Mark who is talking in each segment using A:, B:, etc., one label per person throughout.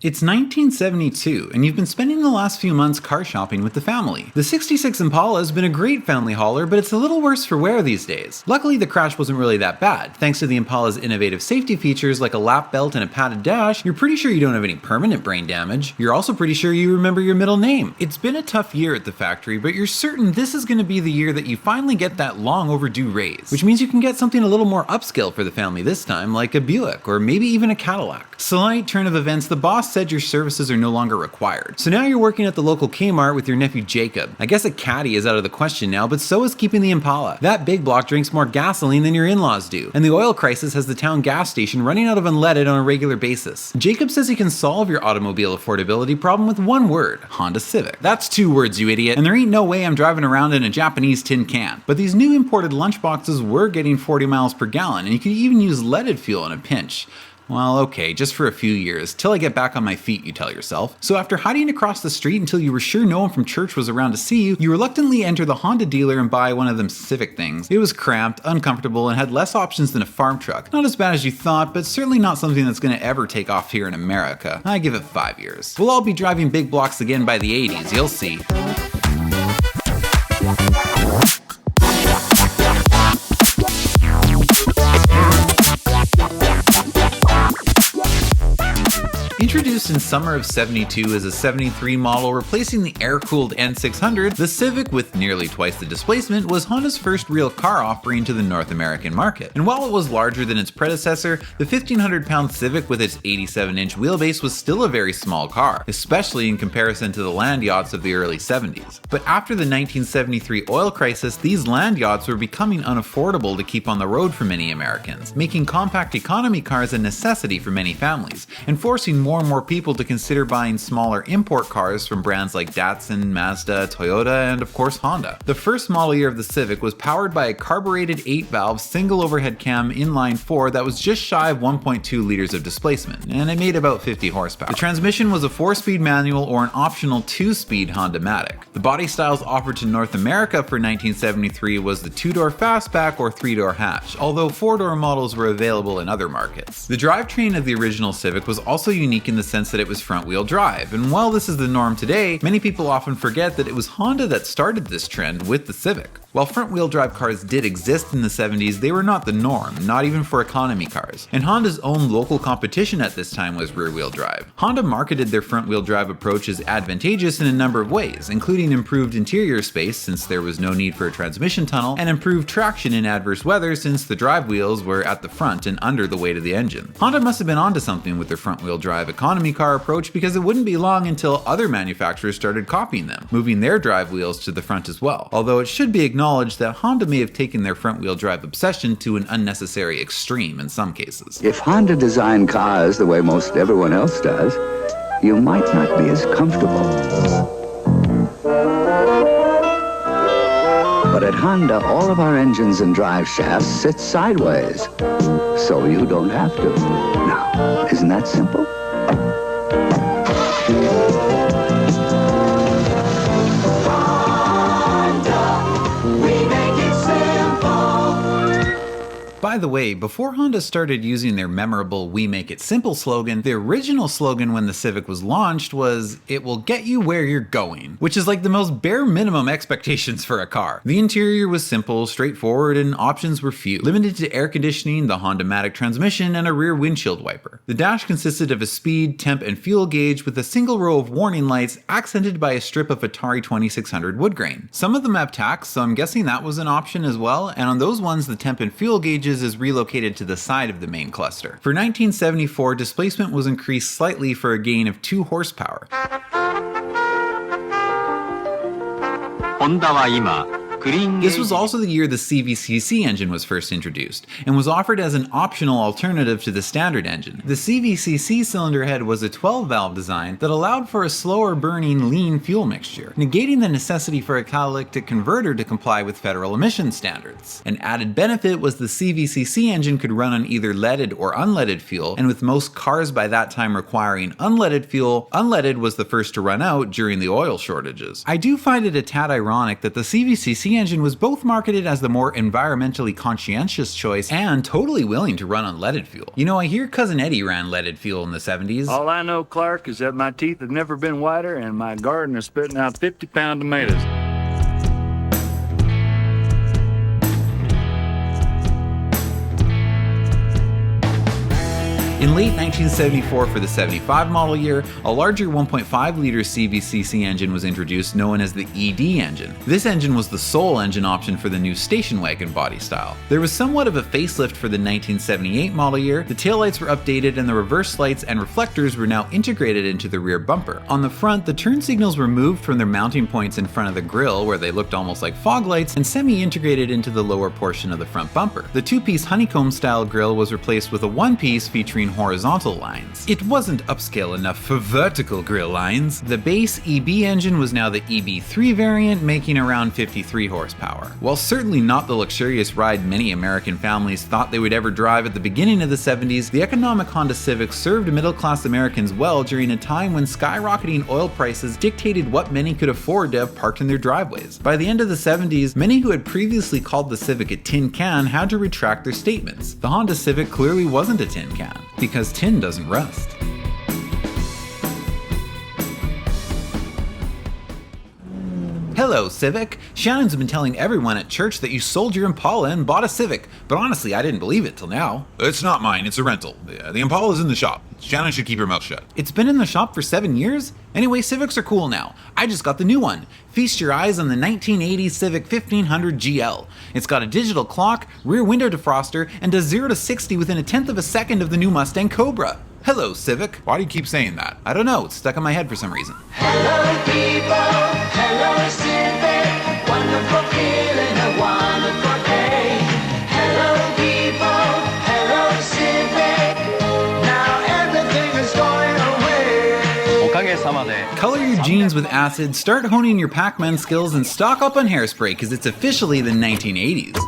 A: It's 1972, and you've been spending the last few months car shopping with the family. The 66 Impala has been a great family hauler, but it's a little worse for wear these days. Luckily, the crash wasn't really that bad. Thanks to the Impala's innovative safety features like a lap belt and a padded dash, you're pretty sure you don't have any permanent brain damage. You're also pretty sure you remember your middle name. It's been a tough year at the factory, but you're certain this is going to be the year that you finally get that long overdue raise, which means you can get something a little more upscale for the family this time, like a Buick or maybe even a Cadillac. Slight turn of events, the boss said your services are no longer required. So now you're working at the local Kmart with your nephew Jacob. I guess a caddy is out of the question now, but so is keeping the Impala. That big block drinks more gasoline than your in-laws do, and the oil crisis has the town gas station running out of unleaded on a regular basis. Jacob says he can solve your automobile affordability problem with one word: Honda Civic. That's 2 words, you idiot, and there ain't no way I'm driving around in a Japanese tin can. But these new imported lunchboxes were getting 40 miles per gallon, and you could even use leaded fuel in a pinch. Well, okay, just for a few years, till I get back on my feet, you tell yourself. So after hiding across the street until you were sure no one from church was around to see you, you reluctantly enter the Honda dealer and buy one of them Civic things. It was cramped, uncomfortable, and had less options than a farm truck. Not as bad as you thought, but certainly not something that's gonna ever take off here in America. I give it 5 years. We'll all be driving big blocks again by the 80s, you'll see. Introduced in summer of '72 as a '73 model replacing the air-cooled N600, the Civic, with nearly twice the displacement, was Honda's first real car offering to the North American market. And while it was larger than its predecessor, the 1,500-pound Civic with its 87-inch wheelbase was still a very small car, especially in comparison to the land yachts of the early '70s. But after the 1973 oil crisis, these land yachts were becoming unaffordable to keep on the road for many Americans, making compact economy cars a necessity for many families, and forcing more and more people to consider buying smaller import cars from brands like Datsun, Mazda, Toyota, and of course Honda. The first model year of the Civic was powered by a carbureted 8-valve single overhead cam inline 4 that was just shy of 1.2 liters of displacement, and it made about 50 horsepower. The transmission was a 4-speed manual or an optional 2-speed Honda-matic. The body styles offered to North America for 1973 was the 2-door fastback or 3-door hatch, although 4-door models were available in other markets. The drivetrain of the original Civic was also unique in the sense that it was front-wheel drive, and while this is the norm today, many people often forget that it was Honda that started this trend with the Civic. While front-wheel drive cars did exist in the 70s, they were not the norm, not even for economy cars. And Honda's own local competition at this time was rear-wheel drive. Honda marketed their front-wheel drive approach as advantageous in a number of ways, including improved interior space since there was no need for a transmission tunnel, and improved traction in adverse weather since the drive wheels were at the front and under the weight of the engine. Honda must have been onto something with their front-wheel drive economy car approach, because it wouldn't be long until other manufacturers started copying them, moving their drive wheels to the front as well. Although it should be acknowledge that Honda may have taken their front-wheel drive obsession to an unnecessary extreme in some cases.
B: If Honda designed cars the way most everyone else does, you might not be as comfortable. But at Honda, all of our engines and drive shafts sit sideways, so you don't have to. Now, isn't that simple?
A: By the way, before Honda started using their memorable "We Make It Simple" slogan, the original slogan when the Civic was launched was, "It will get you where you're going," which is like the most bare minimum expectations for a car. The interior was simple, straightforward, and options were few, limited to air conditioning, the Honda-matic transmission, and a rear windshield wiper. The dash consisted of a speed, temp, and fuel gauge with a single row of warning lights accented by a strip of Atari 2600 wood grain. Some of them have tacks, so I'm guessing that was an option as well, and on those ones the temp and fuel gauges is relocated to the side of the main cluster. For 1974, displacement was increased slightly for a gain of 2 horsepower.
C: ホンダは今
A: This was also the year the CVCC engine was first introduced, and was offered as an optional alternative to the standard engine. The CVCC cylinder head was a 12-valve design that allowed for a slower burning lean fuel mixture, negating the necessity for a catalytic converter to comply with federal emission standards. An added benefit was the CVCC engine could run on either leaded or unleaded fuel, and with most cars by that time requiring unleaded fuel, unleaded was the first to run out during the oil shortages. I do find it a tad ironic that the CVCC CVC engine was both marketed as the more environmentally conscientious choice and totally willing to run on leaded fuel. You know, I hear Cousin Eddie ran leaded fuel in the 70s.
D: All I know, Clark, is that my teeth have never been whiter and my garden is spitting out 50-pound tomatoes.
A: In late 1974 for the 75 model year, a larger 1.5-liter CVCC engine was introduced known as the ED engine. This engine was the sole engine option for the new station wagon body style. There was somewhat of a facelift for the 1978 model year. The taillights were updated and the reverse lights and reflectors were now integrated into the rear bumper. On the front, the turn signals were moved from their mounting points in front of the grille where they looked almost like fog lights and semi-integrated into the lower portion of the front bumper. The two-piece honeycomb style grille was replaced with a one-piece featuring horizontal lines. It wasn't upscale enough for vertical grille lines. The base EB engine was now the EB3 variant, making around 53 horsepower. While certainly not the luxurious ride many American families thought they would ever drive at the beginning of the 70s, the economic Honda Civic served middle-class Americans well during a time when skyrocketing oil prices dictated what many could afford to have parked in their driveways. By the end of the 70s, many who had previously called the Civic a tin can had to retract their statements. The Honda Civic clearly wasn't a tin can, because tin doesn't rust. Hello, Civic. Shannon's been telling everyone at church that you sold your Impala and bought a Civic, but honestly, I didn't believe it till now.
E: It's not mine, it's a rental. The Impala's in the shop. Shannon should keep her mouth shut.
A: It's been in the shop for 7 years? Anyway, Civics are cool now. I just got the new one. Feast your eyes on the 1980 Civic 1500 GL. It's got a digital clock, rear window defroster, and does 0 to 60 within a tenth of a second of the new Mustang Cobra. Hello, Civic.
E: Why do you keep saying that?
A: I don't know, it's stuck in my head for some reason.
F: Hello people, hello Civic, wonderful feeling, a wonderful day. Hello people, hello Civic, now everything is going away.
C: おかげさまで
A: Color your jeans with acid, start honing your Pac-Man skills, and stock up on hairspray because it's officially the 1980s.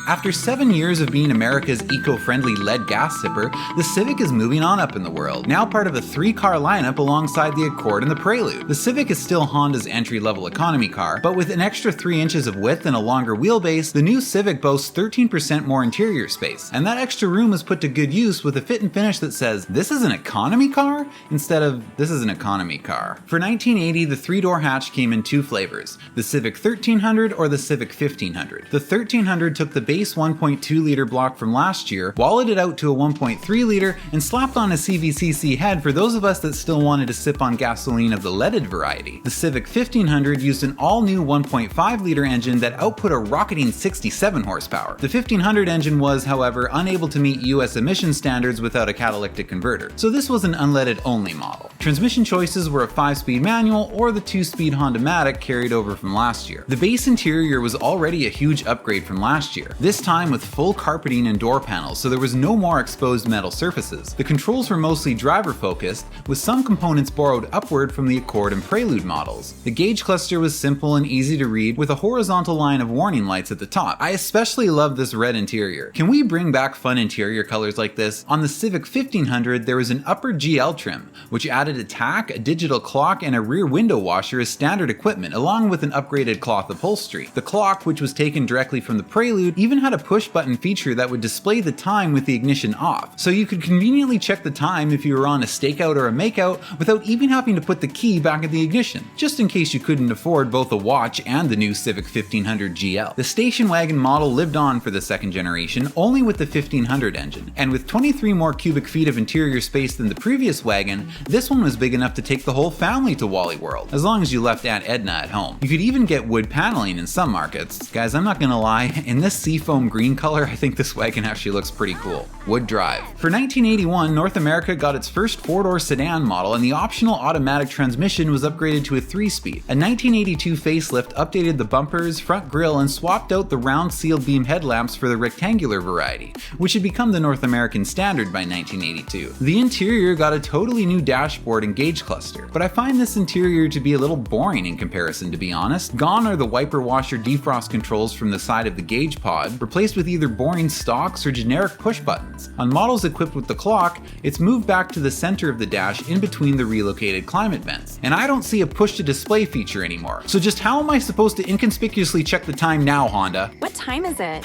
A: After 7 years of being America's eco-friendly lead gas sipper, the Civic is moving on up in the world, now part of a 3-car lineup alongside the Accord and the Prelude. The Civic is still Honda's entry-level economy car, but with an extra 3 inches of width and a longer wheelbase, the new Civic boasts 13% more interior space, and that extra room is put to good use with a fit and finish that says, "This is an economy car?" instead of, "This is an economy car." For 1980, the 3-door hatch came in 2 flavors, the Civic 1300 or the Civic 1500. The 1300 took the base 1.2-liter block from last year, wallowed it out to a 1.3-liter, and slapped on a CVCC head for those of us that still wanted to sip on gasoline of the leaded variety. The Civic 1500 used an all-new 1.5-liter engine that output a rocketing 67 horsepower. The 1500 engine was, however, unable to meet US emission standards without a catalytic converter, so this was an unleaded-only model. Transmission choices were a 5-speed manual or the 2-speed Honda-matic carried over from last year. The base interior was already a huge upgrade from last year, this time with full carpeting and door panels, so there was no more exposed metal surfaces. The controls were mostly driver-focused, with some components borrowed upward from the Accord and Prelude models. The gauge cluster was simple and easy to read, with a horizontal line of warning lights at the top. I especially love this red interior. Can we bring back fun interior colors like this? On the Civic 1500, there was an upper GL trim, which added a tack, a digital clock, and a rear window washer as standard equipment, along with an upgraded cloth upholstery. The clock, which was taken directly from the Prelude, even had a push-button feature that would display the time with the ignition off, so you could conveniently check the time if you were on a stakeout or a makeout without even having to put the key back in the ignition, just in case you couldn't afford both a watch and the new Civic 1500 GL. The station wagon model lived on for the second generation, only with the 1500 engine, and with 23 more cubic feet of interior space than the previous wagon, this one was big enough to take the whole family to Wally World, as long as you left Aunt Edna at home. You could even get wood paneling in some markets. Guys, I'm not gonna lie, in this seafoam green color, I think this wagon actually looks pretty cool. Wood drive. For 1981, North America got its first 4-door sedan model, and the optional automatic transmission was upgraded to a 3-speed. A 1982 facelift updated the bumpers, front grille, and swapped out the round sealed beam headlamps for the rectangular variety, which had become the North American standard by 1982. The interior got a totally new dashboard and gauge cluster, but I find this interior to be a little boring in comparison, to be honest. Gone are the wiper washer defrost controls from the side of the gauge pod, keypad, replaced with either boring stalks or generic push buttons. On models equipped with the clock, it's moved back to the center of the dash in between the relocated climate vents. And I don't see a push-to-display feature anymore. So just how am I supposed to inconspicuously check the time now, Honda?
G: What time is it?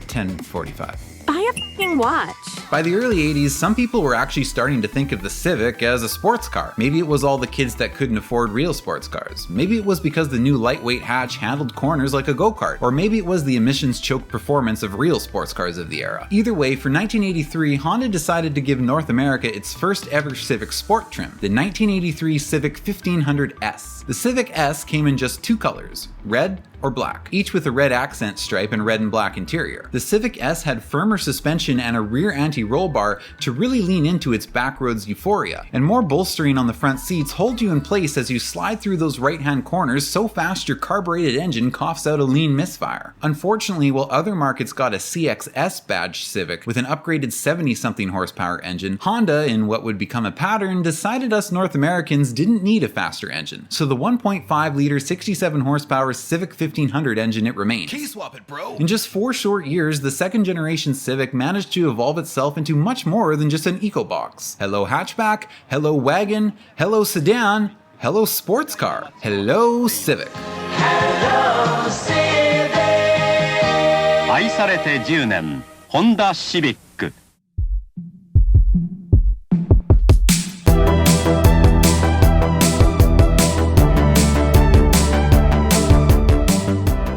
A: 10:45.
G: Buy a fucking watch.
A: By the early 80s, some people were actually starting to think of the Civic as a sports car. Maybe it was all the kids that couldn't afford real sports cars. Maybe it was because the new lightweight hatch handled corners like a go-kart. Or maybe it was the emissions-choked performance of real sports cars of the era. Either way, for 1983, Honda decided to give North America its first ever Civic Sport trim, the 1983 Civic 1500S. The Civic S came in just two colors, red or black, each with a red accent stripe and red and black interior. The Civic S had firmer suspension and a rear anti-roll bar to really lean into its backroads euphoria, and more bolstering on the front seats hold you in place as you slide through those right-hand corners so fast your carbureted engine coughs out a lean misfire. Unfortunately, while other markets got a CXS badged Civic with an upgraded 70-something horsepower engine, Honda, in what would become a pattern, decided us North Americans didn't need a faster engine. So the 1.5-liter 67 horsepower Civic 1500 engine it remains.
E: Key swap it, bro.
A: In just 4 short years, the second generation Civic managed to evolve itself into much more than just an eco-box. Hello hatchback, hello wagon, hello sedan, hello sports car, hello Civic.
F: Hello, Civic.
C: 愛されて10年 Honda Civic。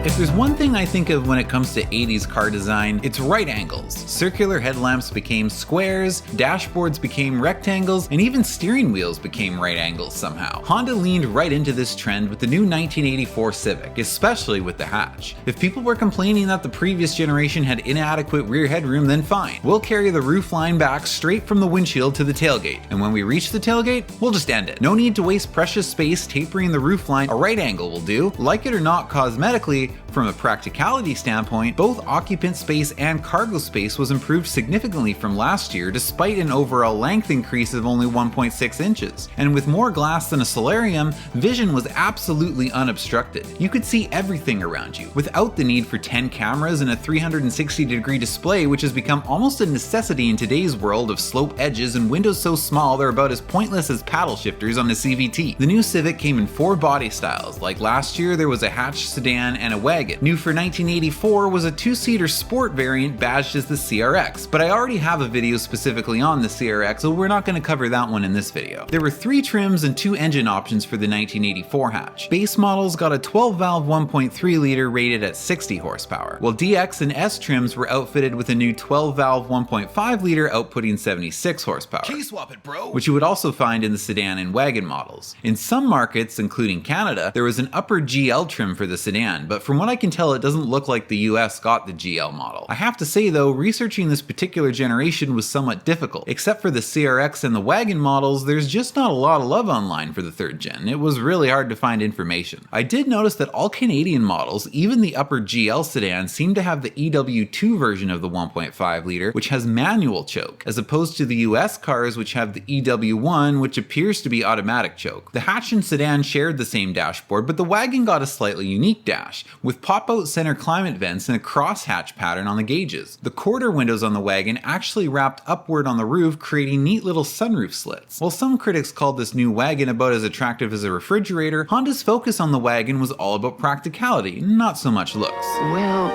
A: If there's one thing I think of when it comes to 80s car design, it's right angles. Circular headlamps became squares, dashboards became rectangles, and even steering wheels became right angles somehow. Honda leaned right into this trend with the new 1984 Civic, especially with the hatch. If people were complaining that the previous generation had inadequate rear headroom, then fine. We'll carry the roofline back straight from the windshield to the tailgate, and when we reach the tailgate, we'll just end it. No need to waste precious space tapering the roofline, a right angle will do. Like it or not cosmetically, from a practicality standpoint, both occupant space and cargo space was improved significantly from last year despite an overall length increase of only 1.6 inches. And with more glass than a solarium, vision was absolutely unobstructed. You could see everything around you, without the need for 10 cameras and a 360-degree display, which has become almost a necessity in today's world of slope edges and windows so small they're about as pointless as paddle shifters on a CVT. The new Civic came in 4 body styles. Like last year, there was a hatch sedan and a wagon. New for 1984 was a 2-seater sport variant badged as the CRX, but I already have a video specifically on the CRX, so we're not going to cover that one in this video. There were 3 trims and 2 engine options for the 1984 hatch. Base models got a 12-valve 1.3-liter rated at 60 horsepower, while DX and S trims were outfitted with a new 12-valve 1.5-liter outputting 76 horsepower.
E: Key swap it, bro.
A: Which you would also find in the sedan and wagon models. In some markets, including Canada, there was an upper GL trim for the sedan, but from what I can tell, it doesn't look like the US got the GL model. I have to say though, researching this particular generation was somewhat difficult. Except for the CRX and the wagon models, there's just not a lot of love online for the 3rd gen. It was really hard to find information. I did notice that all Canadian models, even the upper GL sedan, seem to have the EW2 version of the 1.5-liter, which has manual choke, as opposed to the US cars which have the EW1, which appears to be automatic choke. The hatch and sedan shared the same dashboard, but the wagon got a slightly unique dash, with pop-out center climate vents and a crosshatch pattern on the gauges. The quarter windows on the wagon actually wrapped upward on the roof, creating neat little sunroof slits. While some critics called this new wagon about as attractive as a refrigerator, Honda's focus on the wagon was all about practicality, not so much looks.
B: Well,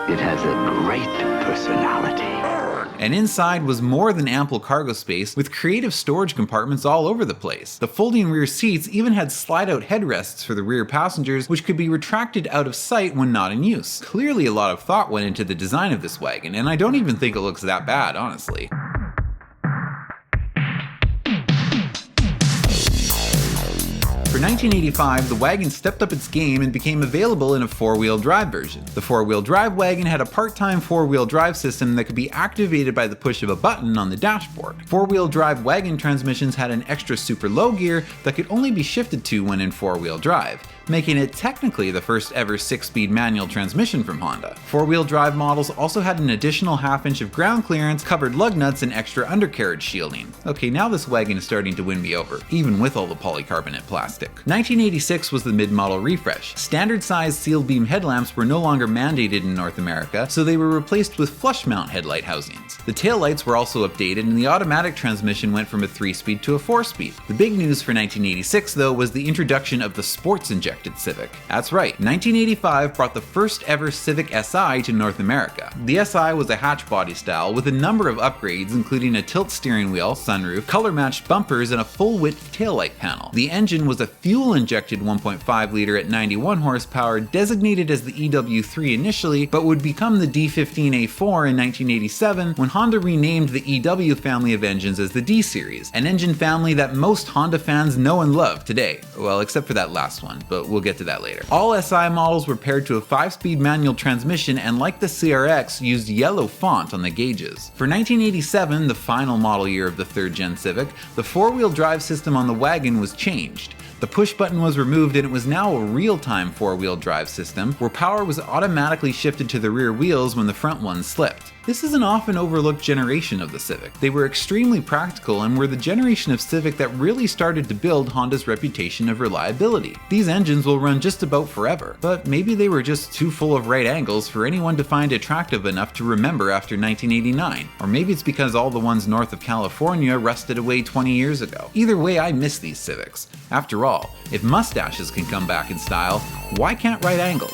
B: it has a great personality.
A: And inside was more than ample cargo space, with creative storage compartments all over the place. The folding rear seats even had slide-out headrests for the rear passengers, which could be retracted out of sight when not in use. Clearly a lot of thought went into the design of this wagon, and I don't even think it looks that bad, honestly. For 1985, the wagon stepped up its game and became available in a 4-wheel drive version. The 4-wheel drive wagon had a part-time 4-wheel drive system that could be activated by the push of a button on the dashboard. 4-wheel drive wagon transmissions had an extra super low gear that could only be shifted to when in 4-wheel drive. making it technically the first ever 6-speed manual transmission from Honda. 4-wheel drive models also had an additional half-inch of ground clearance, covered lug nuts, and extra undercarriage shielding. Okay, now this wagon is starting to win me over, even with all the polycarbonate plastic. 1986 was the mid-model refresh. Standard-sized sealed beam headlamps were no longer mandated in North America, so they were replaced with flush-mount headlight housings. The taillights were also updated, and the automatic transmission went from a 3-speed to a 4-speed. The big news for 1986, though, was the introduction of the sports-injected Civic. That's right, 1985 brought the first ever Civic Si to North America. The Si was a hatch body style with a number of upgrades, including a tilt steering wheel, sunroof, color-matched bumpers, and a full-width taillight panel. The engine was a fuel-injected 1.5 liter at 91 horsepower, designated as the EW3 initially, but would become the D15A4 in 1987 when Honda renamed the EW family of engines as the D series, an engine family that most Honda fans know and love today. Well, except for that last one, but we'll get to that later. All Si models were paired to a 5-speed manual transmission and, like the CRX, used yellow font on the gauges. For 1987, the final model year of the 3rd gen Civic, the 4-wheel drive system on the wagon was changed. The push button was removed and it was now a real-time 4-wheel drive system, where power was automatically shifted to the rear wheels when the front ones slipped. This is an often overlooked generation of the Civic. They were extremely practical and were the generation of Civic that really started to build Honda's reputation of reliability. These engines will run just about forever, but maybe they were just too full of right angles for anyone to find attractive enough to remember after 1989. Or maybe it's because all the ones north of California rusted away 20 years ago. Either way, I miss these Civics. After all, if mustaches can come back in style, why can't right angles?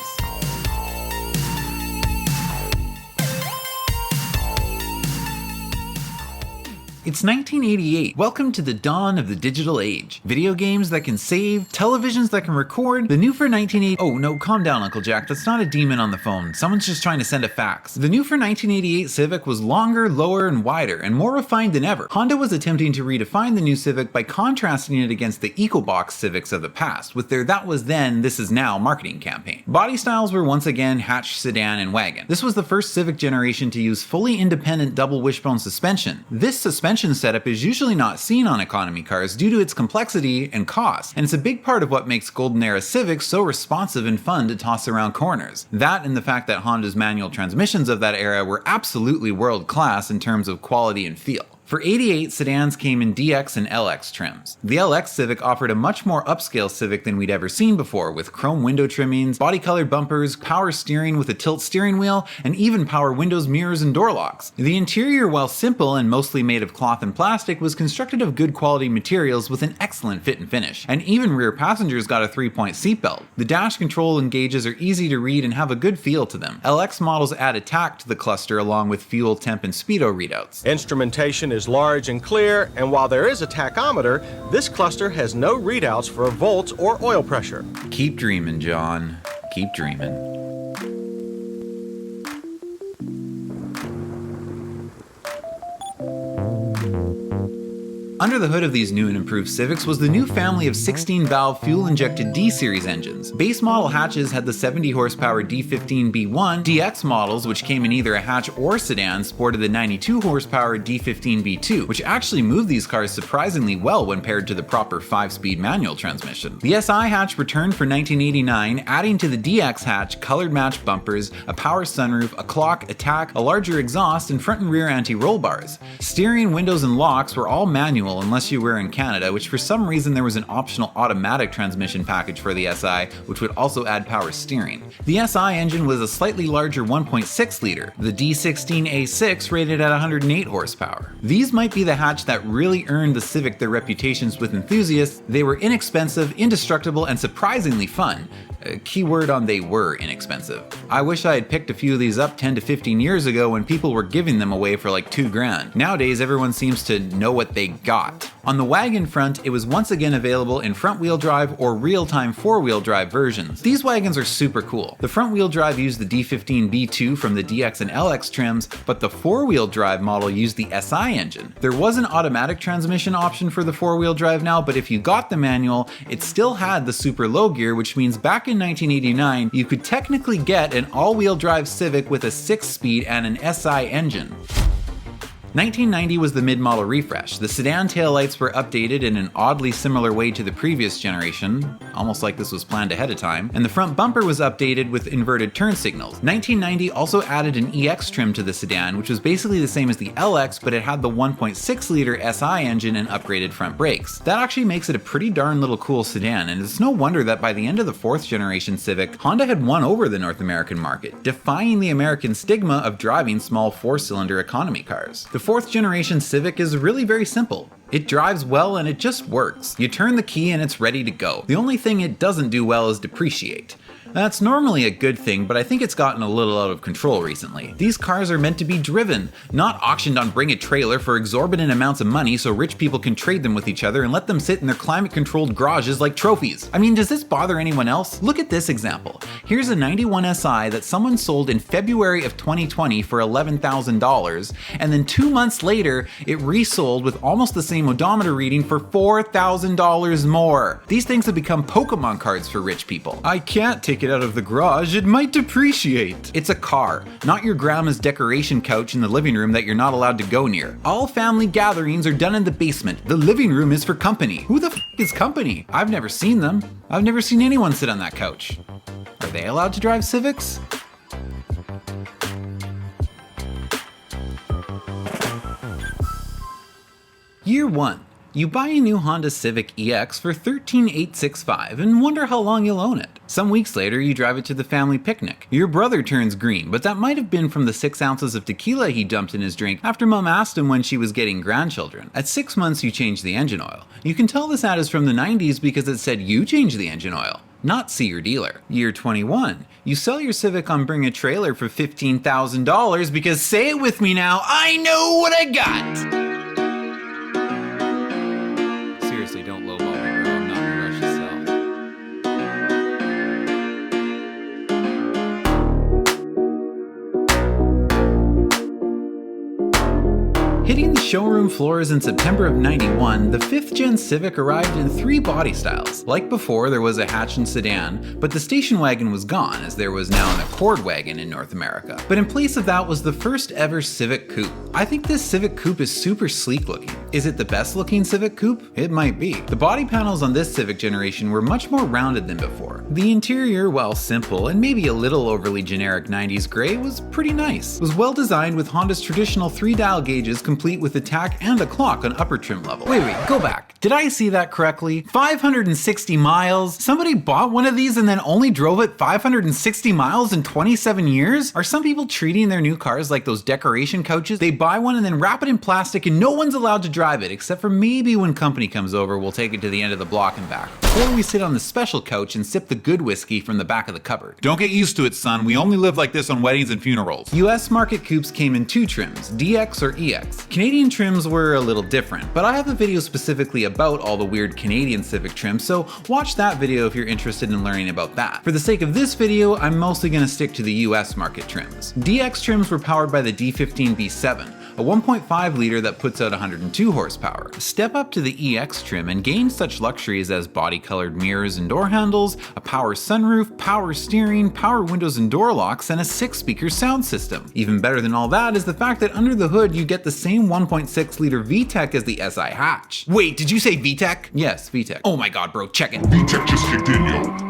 A: It's 1988. Welcome to the dawn of the digital age. Video games that can save, televisions that can record. The new for 1980. Oh no, calm down, Uncle Jack. That's not a demon on the phone. Someone's just trying to send a fax. The new for 1988 Civic was longer, lower, and wider, and more refined than ever. Honda was attempting to redefine the new Civic by contrasting it against the EcoBox Civics of the past, with their "that was then, this is now" marketing campaign. Body styles were once again hatch, sedan, and wagon. This was the first Civic generation to use fully independent double wishbone suspension. This suspension setup is usually not seen on economy cars due to its complexity and cost, and it's a big part of what makes golden era Civics so responsive and fun to toss around corners. That and the fact that Honda's manual transmissions of that era were absolutely world class in terms of quality and feel. For 88, sedans came in DX and LX trims. The LX Civic offered a much more upscale Civic than we'd ever seen before, with chrome window trimmings, body-colored bumpers, power steering with a tilt steering wheel, and even power windows, mirrors, and door locks. The interior, while simple and mostly made of cloth and plastic, was constructed of good quality materials with an excellent fit and finish. And even rear passengers got a 3-point seatbelt. The dash control and gauges are easy to read and have a good feel to them. LX models add a tach to the cluster along with fuel, temp, and speedo readouts.
H: Instrumentation is large and clear, and while there is a tachometer, this cluster has no readouts for volts or oil pressure.
A: Keep dreaming, John. Keep dreaming. Under the hood of these new and improved Civics was the new family of 16-valve fuel-injected D-series engines. Base model hatches had the 70-horsepower D15B1. DX models, which came in either a hatch or sedan, sported the 92-horsepower D15B2, which actually moved these cars surprisingly well when paired to the proper 5-speed manual transmission. The SI hatch returned for 1989, adding to the DX hatch colored-matched bumpers, a power sunroof, a clock, a tach, a larger exhaust, and front and rear anti-roll bars. Steering, windows, and locks were all manual unless you were in Canada, which for some reason there was an optional automatic transmission package for the SI, which would also add power steering. The SI engine was a slightly larger 1.6 liter, the D16A6 rated at 108 horsepower. These might be the hatch that really earned the Civic their reputations with enthusiasts. They were inexpensive, indestructible, and surprisingly fun. Keyword on they were inexpensive. I wish I had picked a few of these up 10 to 15 years ago when people were giving them away for like $2,000. Nowadays everyone seems to know what they got. On the wagon front, it was once again available in front-wheel drive or real-time 4-wheel drive versions. These wagons are super cool. The front-wheel drive used the D15B2 from the DX and LX trims, but the 4-wheel drive model used the SI engine. There was an automatic transmission option for the 4-wheel drive now, but if you got the manual, it still had the super low gear, which means back in 1989, you could technically get an all-wheel drive Civic with a 6-speed and an SI engine. 1990 was the mid-model refresh. The sedan taillights were updated in an oddly similar way to the previous generation, almost like this was planned ahead of time, and the front bumper was updated with inverted turn signals. 1990 also added an EX trim to the sedan, which was basically the same as the LX, but it had the 1.6-liter SI engine and upgraded front brakes. That actually makes it a pretty darn little cool sedan, and it's no wonder that by the end of the 4th generation Civic, Honda had won over the North American market, defying the American stigma of driving small 4-cylinder economy cars. The 4th generation Civic is really very simple. It drives well and it just works. You turn the key and it's ready to go. The only thing it doesn't do well is depreciate. That's normally a good thing, but I think it's gotten a little out of control recently. These cars are meant to be driven, not auctioned on Bring a Trailer for exorbitant amounts of money so rich people can trade them with each other and let them sit in their climate-controlled garages like trophies. I mean, does this bother anyone else? Look at this example. Here's a 91 SI that someone sold in February of 2020 for $11,000, and then 2 months later, it resold with almost the same odometer reading for $4,000 more. These things have become Pokemon cards for rich people. I can't take it out of the garage, it might depreciate. It's a car, not your grandma's decoration couch in the living room that you're not allowed to go near. All family gatherings are done in the basement. The living room is for company. Who the f is company? I've never seen them. I've never seen anyone sit on that couch. Are they allowed to drive Civics? Year 1. You buy a new Honda Civic EX for $13,865 and wonder how long you'll own it. Some weeks later, you drive it to the family picnic. Your brother turns green, but that might have been from the 6 ounces of tequila he dumped in his drink after Mom asked him when she was getting grandchildren. At 6 months, you change the engine oil. You can tell this ad is from the 90s because it said you change the engine oil, not see your dealer. Year 21. You sell your Civic on Bring a Trailer for $15,000 because, say it with me now, I know what I got! Don't lowball me, bro. I'm not in a rush to sell. Hitting the showroom floors in September of '91, the 5th gen Civic arrived in 3 body styles. Like before, there was a hatch and sedan, but the station wagon was gone, as there was now an Accord wagon in North America. But in place of that was the first ever Civic Coupe. I think this Civic Coupe is super sleek looking. Is it the best looking Civic Coupe? It might be. The body panels on this Civic generation were much more rounded than before. The interior, while simple and maybe a little overly generic 90s gray, was pretty nice. It was well designed with Honda's traditional 3-dial gauges complete with a tack and a clock on upper trim level. Wait, go back. Did I see that correctly? 560 miles? Somebody bought one of these and then only drove it 560 miles in 27 years? Are some people treating their new cars like those decoration couches? They buy one and then wrap it in plastic and no one's allowed to drive it, except for maybe when company comes over, we'll take it to the end of the block and back. Or we sit on the special couch and sip the good whiskey from the back of the cupboard.
E: Don't get used to it, son. We only live like this on weddings and funerals.
A: US market coupes came in 2 trims, DX or EX. Canadian trims were a little different, but I have a video specifically about all the weird Canadian Civic trims, so watch that video if you're interested in learning about that. For the sake of this video, I'm mostly going to stick to the US market trims. DX trims were powered by the D15 B7, a 1.5 liter that puts out 102 horsepower. Step up to the EX trim and gain such luxuries as body-colored mirrors and door handles, a power sunroof, power steering, power windows and door locks, and a 6-speaker sound system. Even better than all that is the fact that under the hood you get the same 1.6 liter VTEC as the SI hatch.
E: Wait, did you say VTEC?
A: Yes, VTEC.
E: Oh my god, bro, check it. VTEC just kicked in, yo.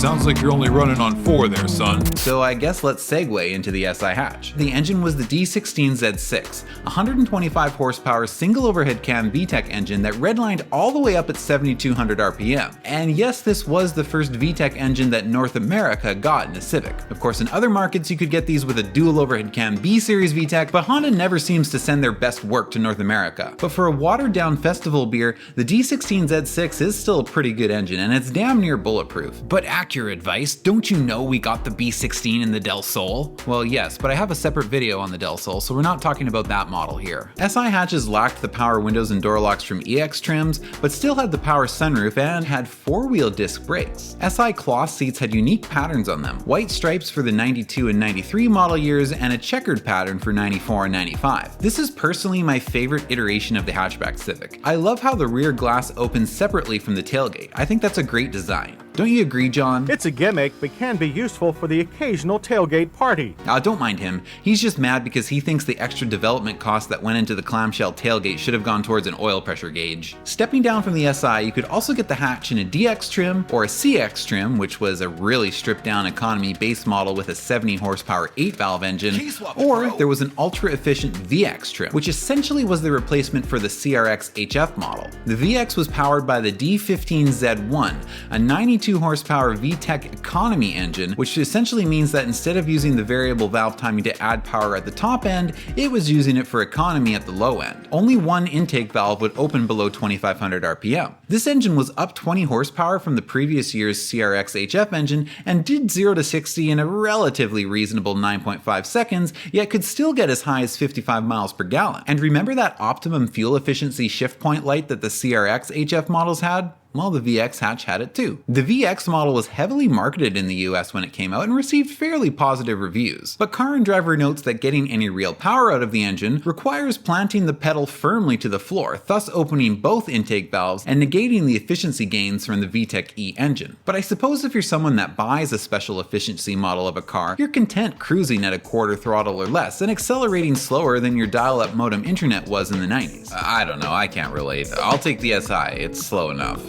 E: Sounds like you're only running on 4 there, son.
A: So I guess let's segue into the SI hatch. The engine was the D16Z6, 125 horsepower single overhead cam VTEC engine that redlined all the way up at 7,200 RPM. And yes, this was the first VTEC engine that North America got in a Civic. Of course, in other markets you could get these with a dual overhead cam B-Series VTEC, but Honda never seems to send their best work to North America. But for a watered down festival beer, the D16Z6 is still a pretty good engine and it's damn near bulletproof. But Acura advice, don't you know we got the B16 in the Del Sol? Well, yes, but I have a separate video on the Del Sol, so we're not talking about that model here. SI hatches lacked the power windows and door locks from EX trims, but still had the power sunroof and had 4-wheel disc brakes. SI cloth seats had unique patterns on them, white stripes for the 92 and 93 model years and a checkered pattern for 94 and 95. This is personally my favorite iteration of the hatchback Civic. I love how the rear glass opens separately from the tailgate. I think that's a great design. Don't you agree, John?
H: It's a gimmick, but can be useful for the occasional tailgate party.
A: Don't mind him. He's just mad because he thinks the extra development costs that went into the clamshell tailgate should have gone towards an oil pressure gauge. Stepping down from the SI, you could also get the hatch in a DX trim or a CX trim, which was a really stripped down economy base model with a 70 horsepower 8-valve engine, or there was an ultra efficient VX trim, which essentially was the replacement for the CRX HF model. The VX was powered by the D15Z1, a 92 horsepower VTEC economy engine, which essentially means that instead of using the variable valve timing to add power at the top end, it was using it for economy at the low end. Only one intake valve would open below 2500 RPM. This engine was up 20 horsepower from the previous year's CRX HF engine and did 0 to 60 in a relatively reasonable 9.5 seconds, yet could still get as high as 55 miles per gallon. And remember that optimum fuel efficiency shift point light that the CRX HF models had? Well, the VX hatch had it too. The VX model was heavily marketed in the US when it came out and received fairly positive reviews. But Car and Driver notes that getting any real power out of the engine requires planting the pedal firmly to the floor, thus opening both intake valves and negating the efficiency gains from the VTEC E engine. But I suppose if you're someone that buys a special efficiency model of a car, you're content cruising at a quarter throttle or less and accelerating slower than your dial-up modem internet was in the 90s. I don't know, I can't relate. I'll take the SI, it's slow enough.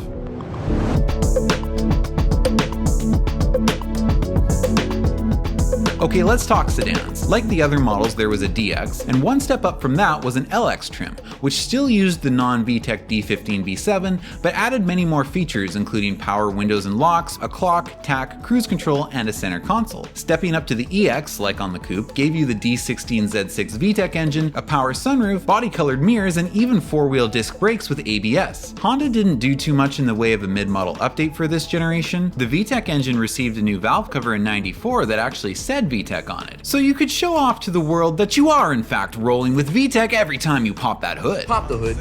A: Okay, let's talk sedans. Like the other models, there was a DX, and one step up from that was an LX trim, which still used the non-VTEC D15B7, but added many more features including power windows and locks, a clock, tack, cruise control, and a center console. Stepping up to the EX, like on the coupe, gave you the D16Z6 VTEC engine, a power sunroof, body-colored mirrors, and even four-wheel disc brakes with ABS. Honda didn't do too much in the way of a mid-model update for this generation. The VTEC engine received a new valve cover in '94 that actually said VTEC on it. So you could show off to the world that you are in fact rolling with VTEC every time you pop that hood.
I: Pop the hood.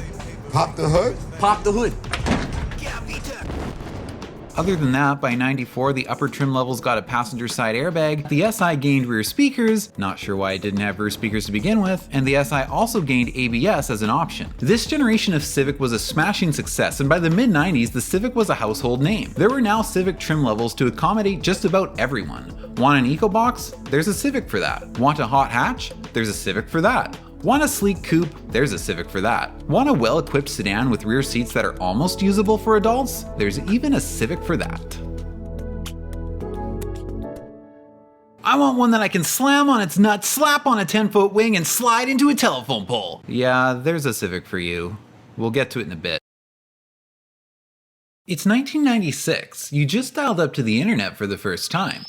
J: Pop the hood?
I: Pop the hood.
A: Other than that, by '94, the upper trim levels got a passenger side airbag, the SI gained rear speakers, not sure why it didn't have rear speakers to begin with, and the SI also gained ABS as an option. This generation of Civic was a smashing success, and by the mid-90s, the Civic was a household name. There were now Civic trim levels to accommodate just about everyone. Want an EcoBox? There's a Civic for that. Want a hot hatch? There's a Civic for that. Want a sleek coupe? There's a Civic for that. Want a well-equipped sedan with rear seats that are almost usable for adults? There's even a Civic for that. I want one that I can slam on its nuts, slap on a 10-foot wing, and slide into a telephone pole. Yeah, there's a Civic for you. We'll get to it in a bit. It's 1996. You just dialed up to the internet for the first time.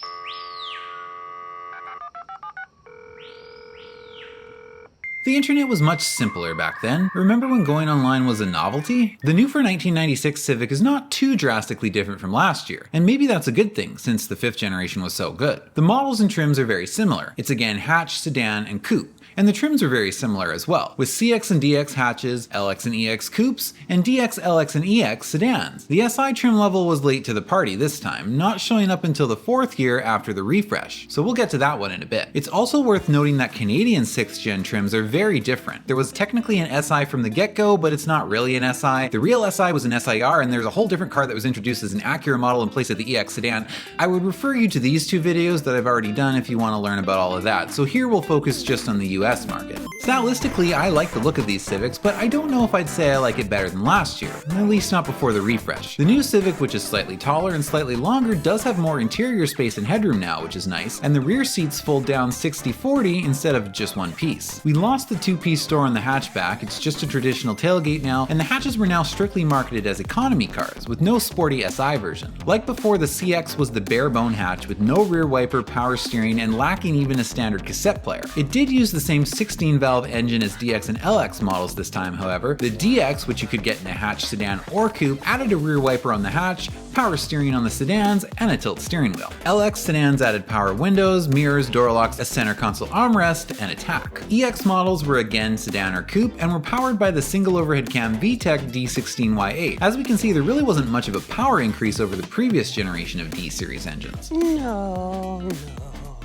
A: The internet was much simpler back then. Remember when going online was a novelty? The new for 1996 Civic is not too drastically different from last year, and maybe that's a good thing since the 5th generation was so good. The models and trims are very similar. It's again hatch, sedan, and coupe. And the trims are very similar as well, with CX and DX hatches, LX and EX coupes, and DX, LX, and EX sedans. The SI trim level was late to the party this time, not showing up until the 4th year after the refresh, so we'll get to that one in a bit. It's also worth noting that Canadian 6th gen trims are very different. There was technically an SI from the get-go, but it's not really an SI. The real SI was an SIR, and there's a whole different car that was introduced as an Acura model in place of the EX sedan. I would refer you to these two videos that I've already done if you want to learn about all of that, so here we'll focus just on the US market. Stylistically, I like the look of these Civics, but I don't know if I'd say I like it better than last year, at least not before the refresh. The new Civic, which is slightly taller and slightly longer, does have more interior space and headroom now, which is nice, and the rear seats fold down 60-40 instead of just one piece. We lost the two-piece door on the hatchback, it's just a traditional tailgate now, and the hatches were now strictly marketed as economy cars, with no sporty SI version. Like before, the CX was the bare-bone hatch with no rear wiper, power steering, and lacking even a standard cassette player. It did use the same 16-valve engine as DX and LX models this time, however. The DX, which you could get in a hatch sedan or coupe, added a rear wiper on the hatch, power steering on the sedans, and a tilt steering wheel. LX sedans added power windows, mirrors, door locks, a center console armrest, and a tack. EX models were again sedan or coupe and were powered by the single overhead cam VTEC D16Y8. As we can see, there really wasn't much of a power increase over the previous generation of D-series engines.
I: No.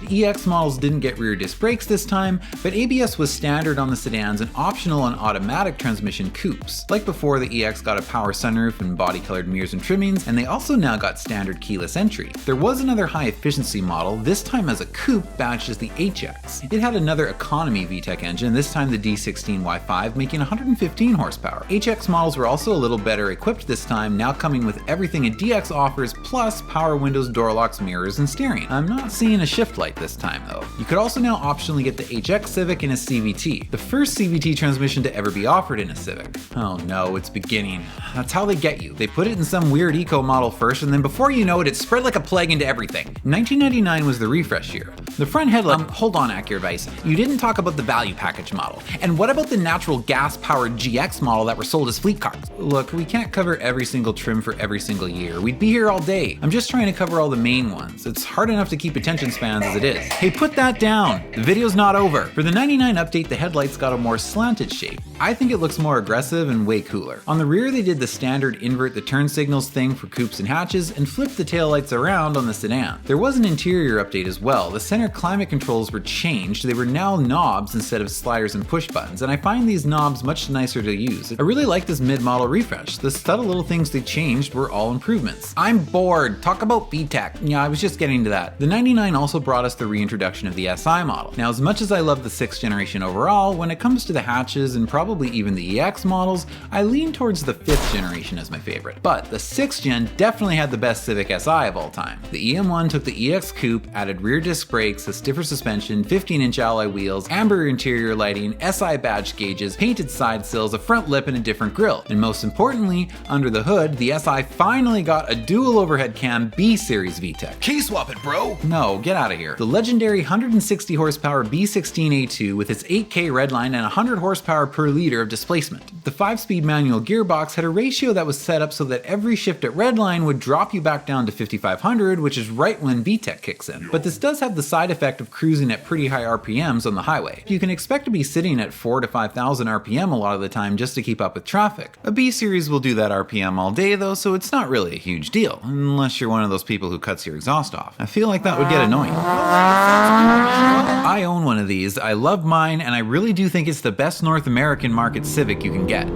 A: The EX models didn't get rear disc brakes this time, but ABS was standard on the sedans and optional on automatic transmission coupes. Like before, the EX got a power sunroof and body-colored mirrors and trimmings, and they also now got standard keyless entry. There was another high-efficiency model, this time as a coupe badged as the HX. It had another economy VTEC engine, this time the D16Y5, making 115 horsepower. HX models were also a little better equipped this time, now coming with everything a DX offers, plus power windows, door locks, mirrors, and steering. I'm not seeing a shift light this time though. You could also now optionally get the HX Civic in a CVT, the first CVT transmission to ever be offered in a Civic. Oh no, it's beginning. That's how they get you. They put it in some weird eco model first, and then before you know it, it's spread like a plague into everything. 1999 was the refresh year. The front headlight, hold on Acura Vice, you didn't talk about the value package model. And what about the natural gas powered GX model that were sold as fleet cars? Look, we can't cover every single trim for every single year. We'd be here all day. I'm just trying to cover all the main ones. It's hard enough to keep attention spans as it is. Hey, put that down. The video's not over. For the 99 update, the headlights got a more slanted shape. I think it looks more aggressive and way cooler. On the rear, they did the standard invert the turn signals thing for coupes and hatches and flipped the taillights around on the sedan. There was an interior update as well. The center climate controls were changed. They were now knobs instead of sliders and push buttons, and I find these knobs much nicer to use. I really like this mid-model refresh. The subtle little things they changed were all improvements. I'm bored. Talk about VTEC. Yeah, I was just getting to that. The 99 also brought us the reintroduction of the SI model. Now, as much as I love the 6th generation overall, when it comes to the hatches and probably even the EX models, I lean towards the 5th generation as my favorite. But the 6th gen definitely had the best Civic Si of all time. The EM1 took the EX coupe, added rear disc brakes, a stiffer suspension, 15-inch alloy wheels, amber interior lighting, SI badge gauges, painted side sills, a front lip, and a different grille. And most importantly, under the hood, the SI finally got a dual overhead cam B-Series VTEC.
E: K-swap it, bro!
A: No, get out of here. The legendary 160 horsepower B16A2 with its 8K redline and 100 horsepower per liter of displacement. The 5-speed manual gearbox had a ratio that was set up so that every shift at redline would drop you back down to 5500, which is right when VTEC kicks in. But this does have the side effect of cruising at pretty high RPMs on the highway. You can expect to be sitting at 4,000 to 5,000 RPM a lot of the time just to keep up with traffic. A B-Series will do that RPM all day though, so it's not really a huge deal, unless you're one of those people who cuts your exhaust off. I feel like that would get annoying. I own one of these, I love mine, and I really do think it's the best North American market Civic you can get.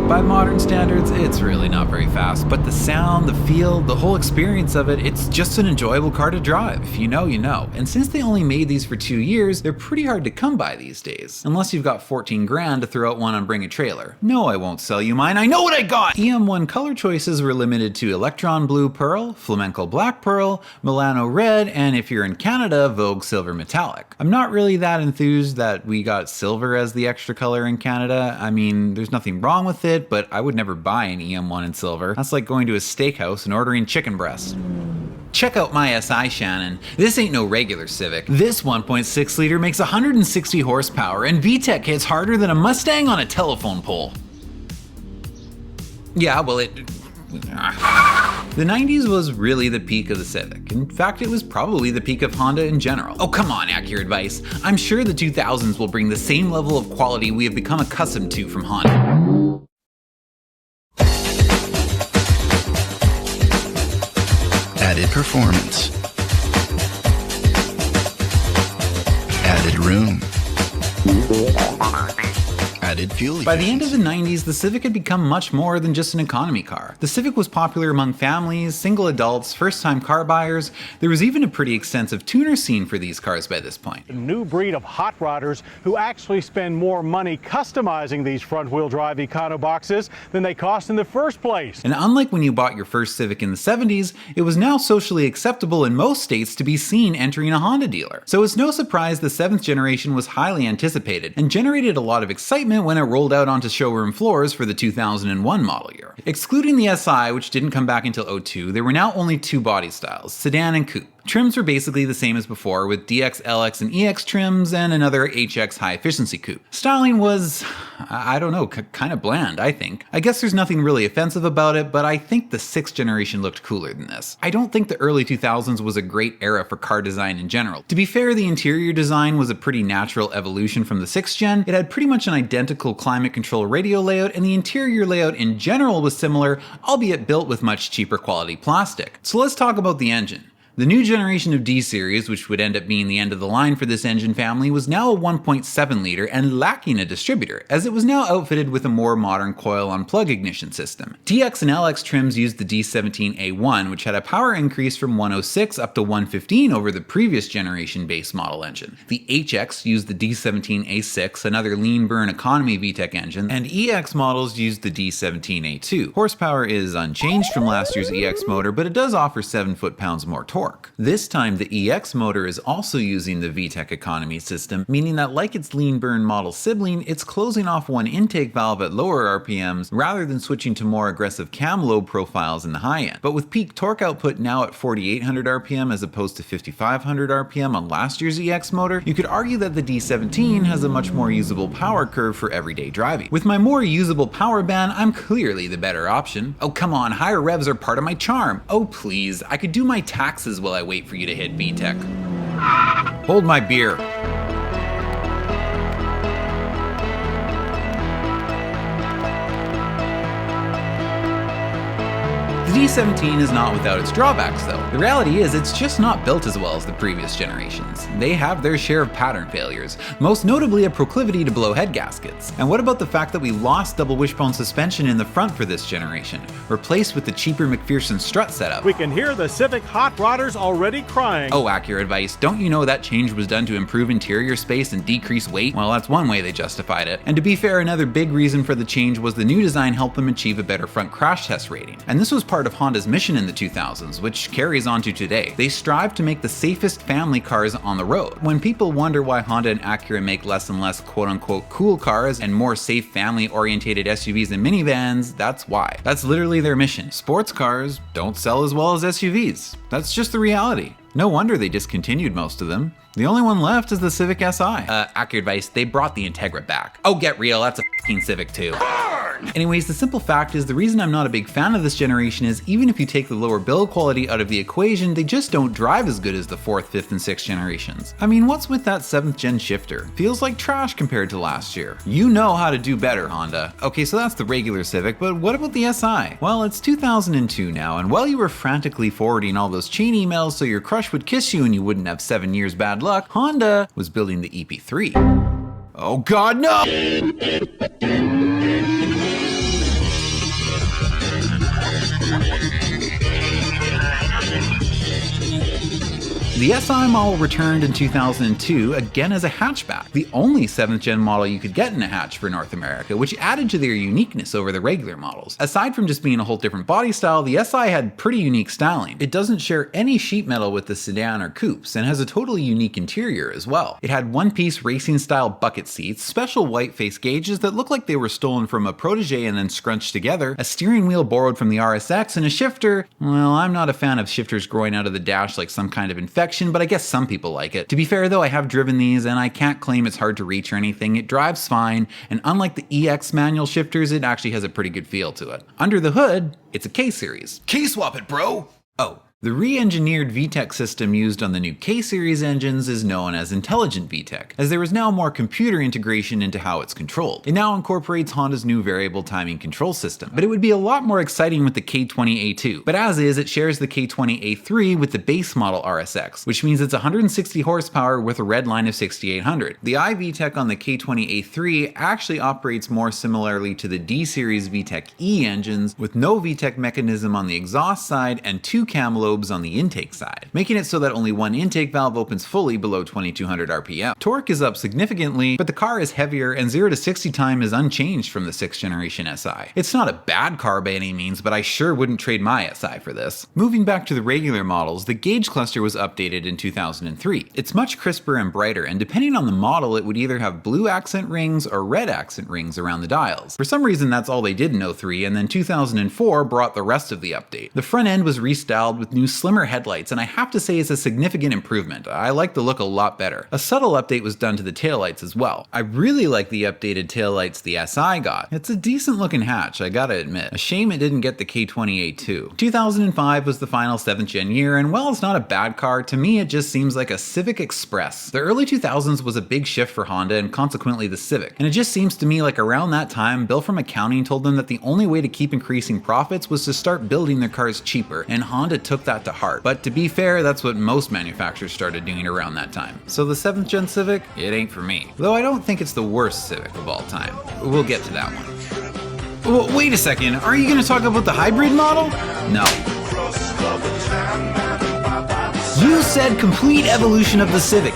A: By modern standards, it's really not very fast, but the sound, the feel, the whole experience of it, it's just an enjoyable car to drive. If you know, you know. And since they only made these for 2 years, they're pretty hard to come by these days. Unless you've got 14 grand to throw out one on Bring a Trailer. No, I won't sell you mine, I know what I got! EM1 color choices were limited to Electron Blue Pearl, Flamenco Black Pearl, Milano Red, and if you're in Canada, Vogue Silver Metallic. I'm not really that enthused that we got silver as the extra color in Canada. I mean, there's nothing wrong with it, but I would never buy an EM1 in silver. That's like going to a steakhouse and ordering chicken breast. Check out my SI, Shannon. This ain't no regular Civic. This 1.6 liter makes 160 horsepower and VTEC hits harder than a Mustang on a telephone pole. Yeah, well the 90s was really the peak of the Civic. In fact, it was probably the peak of Honda in general. Oh come on, Acura Advice. I'm sure the 2000s will bring the same level of quality we have become accustomed to from Honda.
I: Added performance. Added room. Added fuel.
A: By the end of the 90s, the Civic had become much more than just an economy car. The Civic was popular among families, single adults, first-time car buyers. There was even a pretty extensive tuner scene for these cars by this point.
J: A new breed of hot rodders who actually spend more money customizing these front-wheel drive econo boxes than they cost in the first place.
A: And unlike when you bought your first Civic in the 70s, it was now socially acceptable in most states to be seen entering a Honda dealer. So it's no surprise the 7th generation was highly anticipated and generated a lot of excitement when it rolled out onto showroom floors for the 2001 model year. Excluding the SI, which didn't come back until 02, there were now only 2 body styles, sedan and coupe. Trims were basically the same as before, with DX, LX, and EX trims and another HX high-efficiency coupe. Styling was, I don't know, kind of bland, I think. I guess there's nothing really offensive about it, but I think the 6th generation looked cooler than this. I don't think the early 2000s was a great era for car design in general. To be fair, the interior design was a pretty natural evolution from the 6th gen. It had pretty much an identical climate control radio layout, and the interior layout in general was similar, albeit built with much cheaper quality plastic. So let's talk about the engine. The new generation of D-Series, which would end up being the end of the line for this engine family, was now a 1.7 liter and lacking a distributor, as it was now outfitted with a more modern coil-on-plug ignition system. DX and LX trims used the D17A1, which had a power increase from 106 up to 115 over the previous generation base model engine. The HX used the D17A6, another lean burn economy VTEC engine, and EX models used the D17A2. Horsepower is unchanged from last year's EX motor, but it does offer 7 foot-pounds more torque. This time the EX motor is also using the VTEC economy system, meaning that like its lean burn model sibling, it's closing off one intake valve at lower RPMs rather than switching to more aggressive cam lobe profiles in the high end. But with peak torque output now at 4800 RPM as opposed to 5500 RPM on last year's EX motor, you could argue that the D17 has a much more usable power curve for everyday driving. With my more usable power band, I'm clearly the better option. Oh come on, higher revs are part of my charm. Oh please, I could do my taxes while I wait for you to hit VTEC. Hold my beer. The D17 is not without its drawbacks though. The reality is it's just not built as well as the previous generations. They have their share of pattern failures, most notably a proclivity to blow head gaskets. And what about the fact that we lost double wishbone suspension in the front for this generation, replaced with the cheaper McPherson strut setup?
J: We can hear the Civic hot rodders already crying.
A: Oh, Acura advice, don't you know that change was done to improve interior space and decrease weight? Well, that's one way they justified it. And to be fair, another big reason for the change was the new design helped them achieve a better front crash test rating. And this was part of Honda's mission in the 2000s, which carries on to today. They strive to make the safest family cars on the road. When people wonder why Honda and Acura make less and less quote-unquote cool cars and more safe family-orientated SUVs and minivans, that's why. That's literally their mission. Sports cars don't sell as well as SUVs. That's just the reality. No wonder they discontinued most of them. The only one left is the Civic Si. Acura advice, they brought the Integra back. Oh, get real, that's a f***ing Civic too. Anyways, the simple fact is the reason I'm not a big fan of this generation is even if you take the lower build quality out of the equation, they just don't drive as good as the 4th, 5th, and 6th generations. I mean, what's with that 7th gen shifter? Feels like trash compared to last year. You know how to do better, Honda. Okay, so that's the regular Civic, but what about the Si? Well, it's 2002 now, and while you were frantically forwarding all those chain emails so your crush would kiss you and you wouldn't have 7 years bad luck, Honda was building the EP3. Oh god, no! The SI model returned in 2002 again as a hatchback, the only 7th gen model you could get in a hatch for North America, which added to their uniqueness over the regular models. Aside from just being a whole different body style, the SI had pretty unique styling. It doesn't share any sheet metal with the sedan or coupes, and has a totally unique interior as well. It had one-piece racing-style bucket seats, special white face gauges that looked like they were stolen from a Protege and then scrunched together, a steering wheel borrowed from the RSX, and a shifter. Well, I'm not a fan of shifters growing out of the dash like some kind of infection, but I guess some people like it. To be fair though, I have driven these and I can't claim it's hard to reach or anything. It drives fine, and unlike the EX manual shifters, it actually has a pretty good feel to it. Under the hood, it's a K-Series. K-swap it, bro! Oh. The re-engineered VTEC system used on the new K-Series engines is known as Intelligent VTEC, as there is now more computer integration into how it's controlled. It now incorporates Honda's new variable timing control system, but it would be a lot more exciting with the K20A2. But as is, it shares the K20A3 with the base model RSX, which means it's 160 horsepower with a red line of 6800. The iVTEC on the K20A3 actually operates more similarly to the D-Series VTEC E engines, with no VTEC mechanism on the exhaust side and 2 cam lobes on the intake side, making it so that only one intake valve opens fully below 2200 RPM. Torque is up significantly, but the car is heavier and 0 to 60 time is unchanged from the 6th generation Si. It's not a bad car by any means, but I sure wouldn't trade my Si for this. Moving back to the regular models, the gauge cluster was updated in 2003. It's much crisper and brighter, and depending on the model, it would either have blue accent rings or red accent rings around the dials. For some reason, that's all they did in 03, and then 2004 brought the rest of the update. The front end was restyled with new new slimmer headlights, and I have to say it's a significant improvement. I like the look a lot better. A subtle update was done to the taillights as well. I really like the updated taillights the SI got. It's a decent looking hatch, I gotta admit. A shame it didn't get the K20A2. 2005 was the final 7th gen year, and while it's not a bad car, to me it just seems like a Civic Express. The early 2000s was a big shift for Honda and consequently the Civic, and it just seems to me like around that time, Bill from accounting told them that the only way to keep increasing profits was to start building their cars cheaper, and Honda took that to heart. But to be fair, that's what most manufacturers started doing around that time. So the 7th gen Civic, it ain't for me. Though I don't think it's the worst Civic of all time. We'll get to that one. Well, wait a second, are you gonna talk about the hybrid model? No. You said complete evolution of the Civic.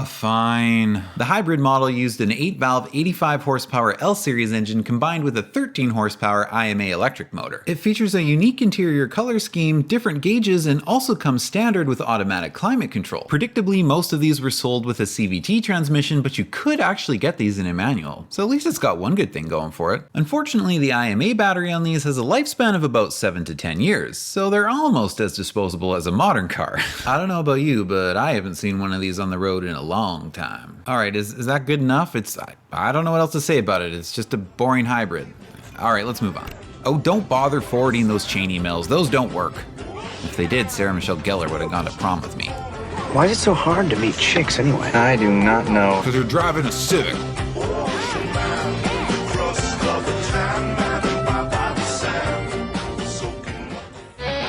A: Fine. The hybrid model used an 8-valve 85 horsepower L-series engine combined with a 13 horsepower IMA electric motor. It features a unique interior color scheme, different gauges, and also comes standard with automatic climate control. Predictably, most of these were sold with a CVT transmission, but you could actually get these in a manual, so at least it's got one good thing going for it. Unfortunately, the IMA battery on these has a lifespan of about 7 to 10 years, so they're almost as disposable as a modern car. I don't know about you, but I haven't seen one of these on the road in a long time. Alright, is that good enough? I don't know what else to say about it. It's just a boring hybrid. Alright, let's move on. Oh, don't bother forwarding those chain emails. Those don't work. If they did, Sarah Michelle Gellar would have gone to prom with me.
K: Why is it so hard to meet chicks anyway?
C: I do not know.
E: Because you're driving a Civic.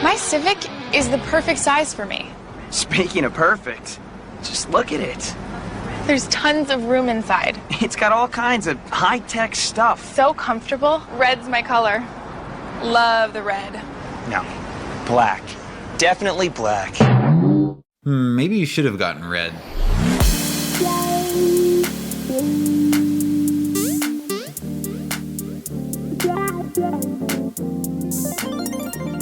L: My Civic is the perfect size for me.
K: Speaking of perfect, just look at it.
L: There's tons of room inside.
K: It's got all kinds of high-tech stuff.
L: So comfortable. Red's my color. Love the red.
K: No, black. Definitely black.
A: Maybe you should have gotten red.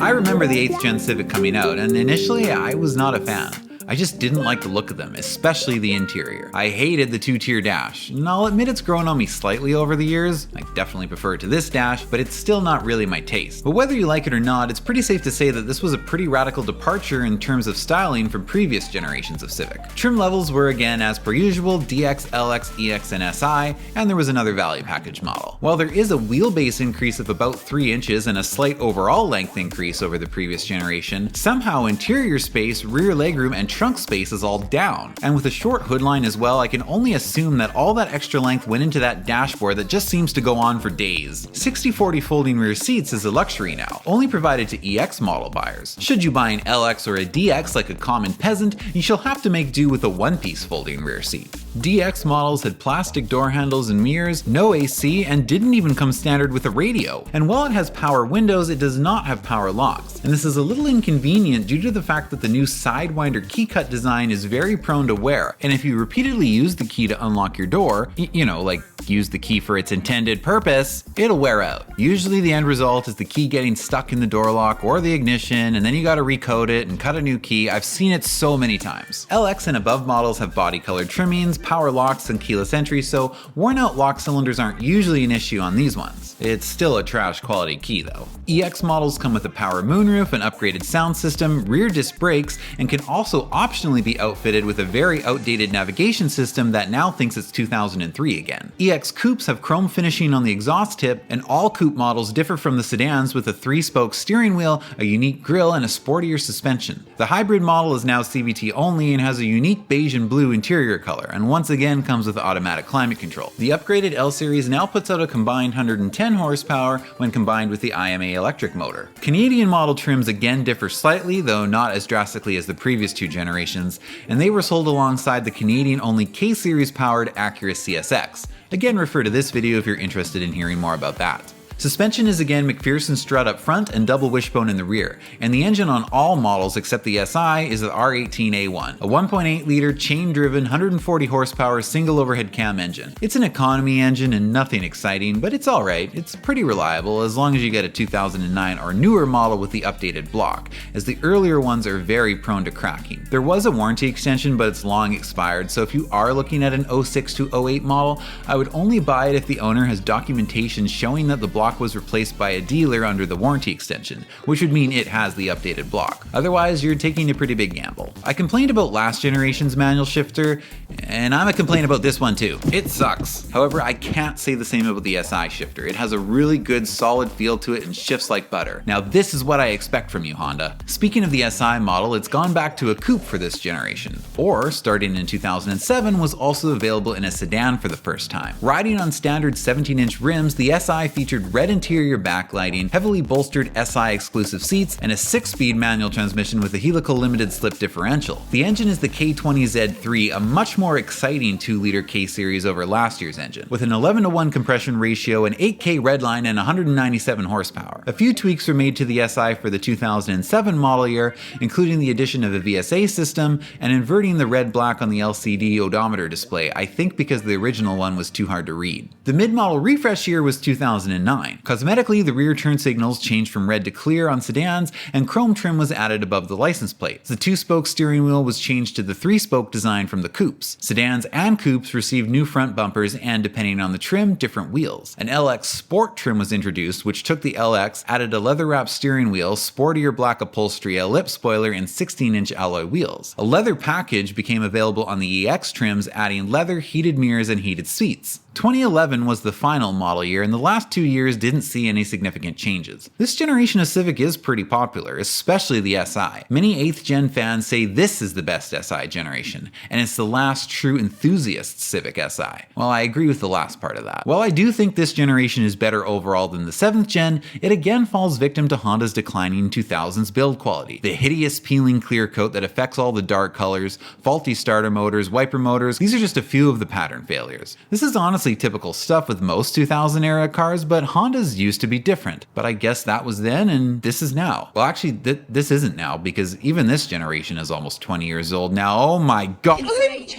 A: I remember the 8th gen Civic coming out, and initially I was not a fan. I just didn't like the look of them, especially the interior. I hated the 2-tier dash, and I'll admit it's grown on me slightly over the years. I definitely prefer it to this dash, but it's still not really my taste. But whether you like it or not, it's pretty safe to say that this was a pretty radical departure in terms of styling from previous generations of Civic. Trim levels were again as per usual, DX, LX, EX, and SI, and there was another value package model. While there is a wheelbase increase of about 3 inches and a slight overall length increase over the previous generation, somehow interior space, rear legroom, and trunk space is all down. And with a short hood line as well, I can only assume that all that extra length went into that dashboard that just seems to go on for days. 60/40 folding rear seats is a luxury now, only provided to EX model buyers. Should you buy an LX or a DX like a common peasant, you shall have to make do with a one-piece folding rear seat. DX models had plastic door handles and mirrors, no AC, and didn't even come standard with a radio. And while it has power windows, it does not have power locks. And this is a little inconvenient due to the fact that the new Sidewinder key cut design is very prone to wear. And if you repeatedly use the key to unlock your door, you know, like use the key for its intended purpose, it'll wear out. Usually the end result is the key getting stuck in the door lock or the ignition, and then you gotta recode it and cut a new key. I've seen it so many times. LX and above models have body colored trimmings, power locks, and keyless entry, so worn out lock cylinders aren't usually an issue on these ones. It's still a trash quality key though. EX models come with a power moonroof, an upgraded sound system, rear disc brakes, and can also optionally be outfitted with a very outdated navigation system that now thinks it's 2003 again. EX coupes have chrome finishing on the exhaust tip, and all coupe models differ from the sedans with a 3-spoke steering wheel, a unique grille, and a sportier suspension. The hybrid model is now CVT only and has a unique beige and blue interior color, and once again comes with automatic climate control. The upgraded L Series now puts out a combined 110 horsepower when combined with the IMA electric motor. Canadian model trims again differ slightly, though not as drastically as the previous 2 generations, and they were sold alongside the Canadian-only K-Series powered Acura CSX. Again, refer to this video if you're interested in hearing more about that. Suspension is again McPherson strut up front and double wishbone in the rear, and the engine on all models except the SI is the R18A1, a 1.8-liter chain-driven 140 horsepower single overhead cam engine. It's an economy engine and nothing exciting, but it's alright. It's pretty reliable as long as you get a 2009 or newer model with the updated block, as the earlier ones are very prone to cracking. There was a warranty extension, but it's long expired, so if you are looking at an 06 to 08 model, I would only buy it if the owner has documentation showing that the block block was replaced by a dealer under the warranty extension, which would mean it has the updated block. Otherwise, you're taking a pretty big gamble. I complained about last generation's manual shifter, and I'm gonna complain about this one too. It sucks. However, I can't say the same about the SI shifter. It has a really good solid feel to it and shifts like butter. Now this is what I expect from you, Honda. Speaking of the SI model, it's gone back to a coupe for this generation. Or, starting in 2007, was also available in a sedan for the first time. Riding on standard 17-inch rims, the SI featured red interior backlighting, heavily bolstered SI exclusive seats, and a 6-speed manual transmission with a helical limited slip differential. The engine is the K20Z3, a much more exciting 2-liter K-series over last year's engine, with an 11:1 compression ratio, an 8K redline, and 197 horsepower. A few tweaks were made to the SI for the 2007 model year, including the addition of a VSA system and inverting the red-black on the LCD odometer display, I think because the original one was too hard to read. The mid-model refresh year was 2009. Cosmetically, the rear turn signals changed from red to clear on sedans, and chrome trim was added above the license plates. The 2-spoke steering wheel was changed to the 3-spoke design from the coupes. Sedans and coupes received new front bumpers and, depending on the trim, different wheels. An LX Sport trim was introduced, which took the LX, added a leather-wrapped steering wheel, sportier black upholstery, a lip spoiler, and 16-inch alloy wheels. A leather package became available on the EX trims, adding leather, heated mirrors, and heated seats. 2011 was the final model year, and the last 2 years didn't see any significant changes. This generation of Civic is pretty popular, especially the SI. Many 8th gen fans say this is the best SI generation, and it's the last true enthusiast Civic SI. Well, I agree with the last part of that. While I do think this generation is better overall than the 7th gen, it again falls victim to Honda's declining 2000s build quality. The hideous peeling clear coat that affects all the dark colors, faulty starter motors, wiper motors, these are just a few of the pattern failures. This is honestly typical stuff with most 2000 era cars, but Honda's used to be different. But I guess that was then and this is now. Well, actually, this isn't now, because even this generation is almost 20 years old now. Oh my god. I'm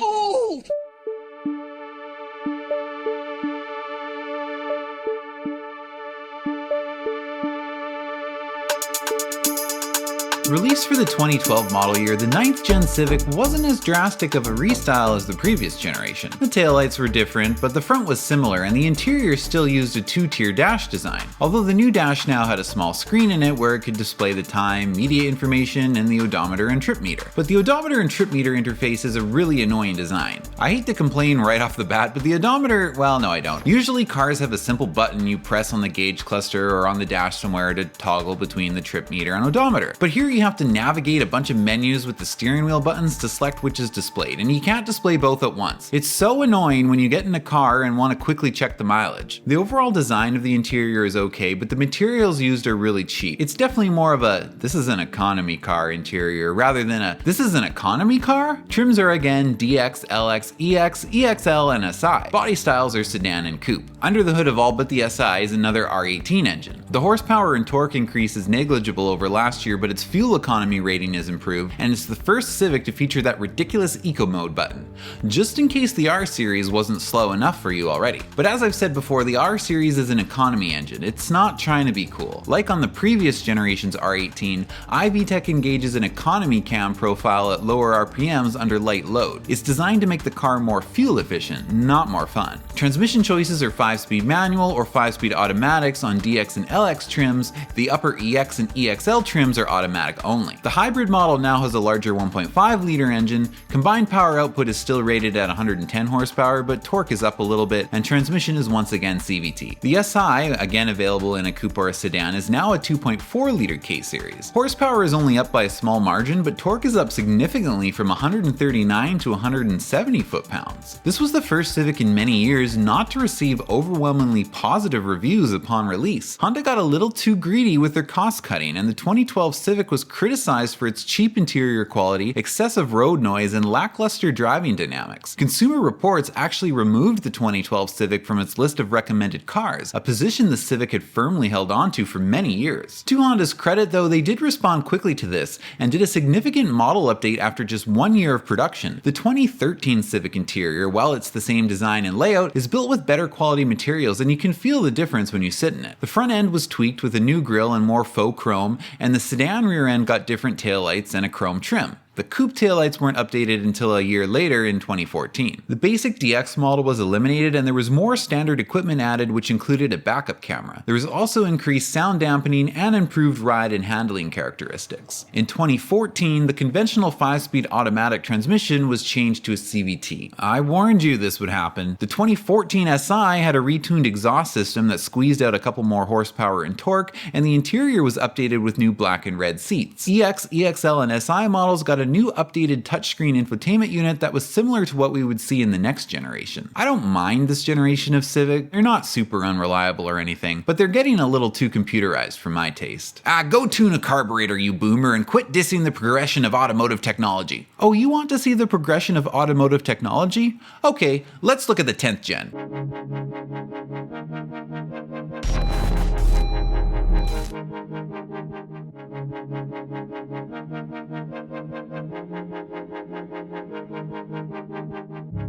A: old! Released for the 2012 model year, the 9th gen Civic wasn't as drastic of a restyle as the previous generation. The taillights were different, but the front was similar, and the interior still used a 2-tier dash design. Although the new dash now had a small screen in it where it could display the time, media information, and the odometer and trip meter. But the odometer and trip meter interface is a really annoying design. I hate to complain right off the bat, but the odometer, well, no I don't. Usually cars have a simple button you press on the gauge cluster or on the dash somewhere to toggle between the trip meter and odometer. But here you have to navigate a bunch of menus with the steering wheel buttons to select which is displayed, and you can't display both at once. It's so annoying when you get in a car and want to quickly check the mileage. The overall design of the interior is okay, but the materials used are really cheap. It's definitely more of a this is an economy car interior rather than a this is an economy car? Trims are again DX, LX, EX, EXL, and SI. Body styles are sedan and coupe. Under the hood of all but the SI is another R18 engine. The horsepower and torque increase is negligible over last year, but its fuel economy rating is improved, and it's the first Civic to feature that ridiculous eco mode button, just in case the R series wasn't slow enough for you already. But as I've said before, the R series is an economy engine. It's not trying to be cool. Like on the previous generation's R18, iVTEC engages an economy cam profile at lower RPMs under light load. It's designed to make the car more fuel efficient, not more fun. Transmission choices are 5-speed manual or 5-speed automatics on DX and LX trims. The upper EX and EXL trims are automatic only. The hybrid model now has a larger 1.5-liter engine. Combined power output is still rated at 110 horsepower, but torque is up a little bit, and transmission is once again CVT. The SI, again available in a coupe or a sedan, is now a 2.4-liter K-series. Horsepower is only up by a small margin, but torque is up significantly from 139 to 170 foot-pounds. This was the first Civic in many years not to receive overwhelmingly positive reviews upon release. Honda got a little too greedy with their cost cutting, and the 2012 Civic was criticized for its cheap interior quality, excessive road noise, and lackluster driving dynamics. Consumer Reports actually removed the 2012 Civic from its list of recommended cars, a position the Civic had firmly held onto for many years. To Honda's credit though, they did respond quickly to this and did a significant model update after just 1 year of production. The 2013 Civic interior, while it's the same design and layout, is built with better quality materials, and you can feel the difference when you sit in it. The front end was tweaked with a new grille and more faux chrome, and the sedan rear end got different taillights and a chrome trim. The coupe taillights weren't updated until a year later in 2014. The basic DX model was eliminated and there was more standard equipment added, which included a backup camera. There was also increased sound dampening and improved ride and handling characteristics. In 2014, the conventional 5-speed automatic transmission was changed to a CVT. I warned you this would happen. The 2014 SI had a retuned exhaust system that squeezed out a couple more horsepower and torque, and the interior was updated with new black and red seats. EX, EXL, and SI models got a new updated touchscreen infotainment unit that was similar to what we would see in the next generation. I don't mind this generation of Civic. They're not super unreliable or anything, but they're getting a little too computerized for my taste. Go tune a carburetor, you boomer, and quit dissing the progression of automotive technology. Oh, you want to see the progression of automotive technology? Okay, let's look at the 10th gen.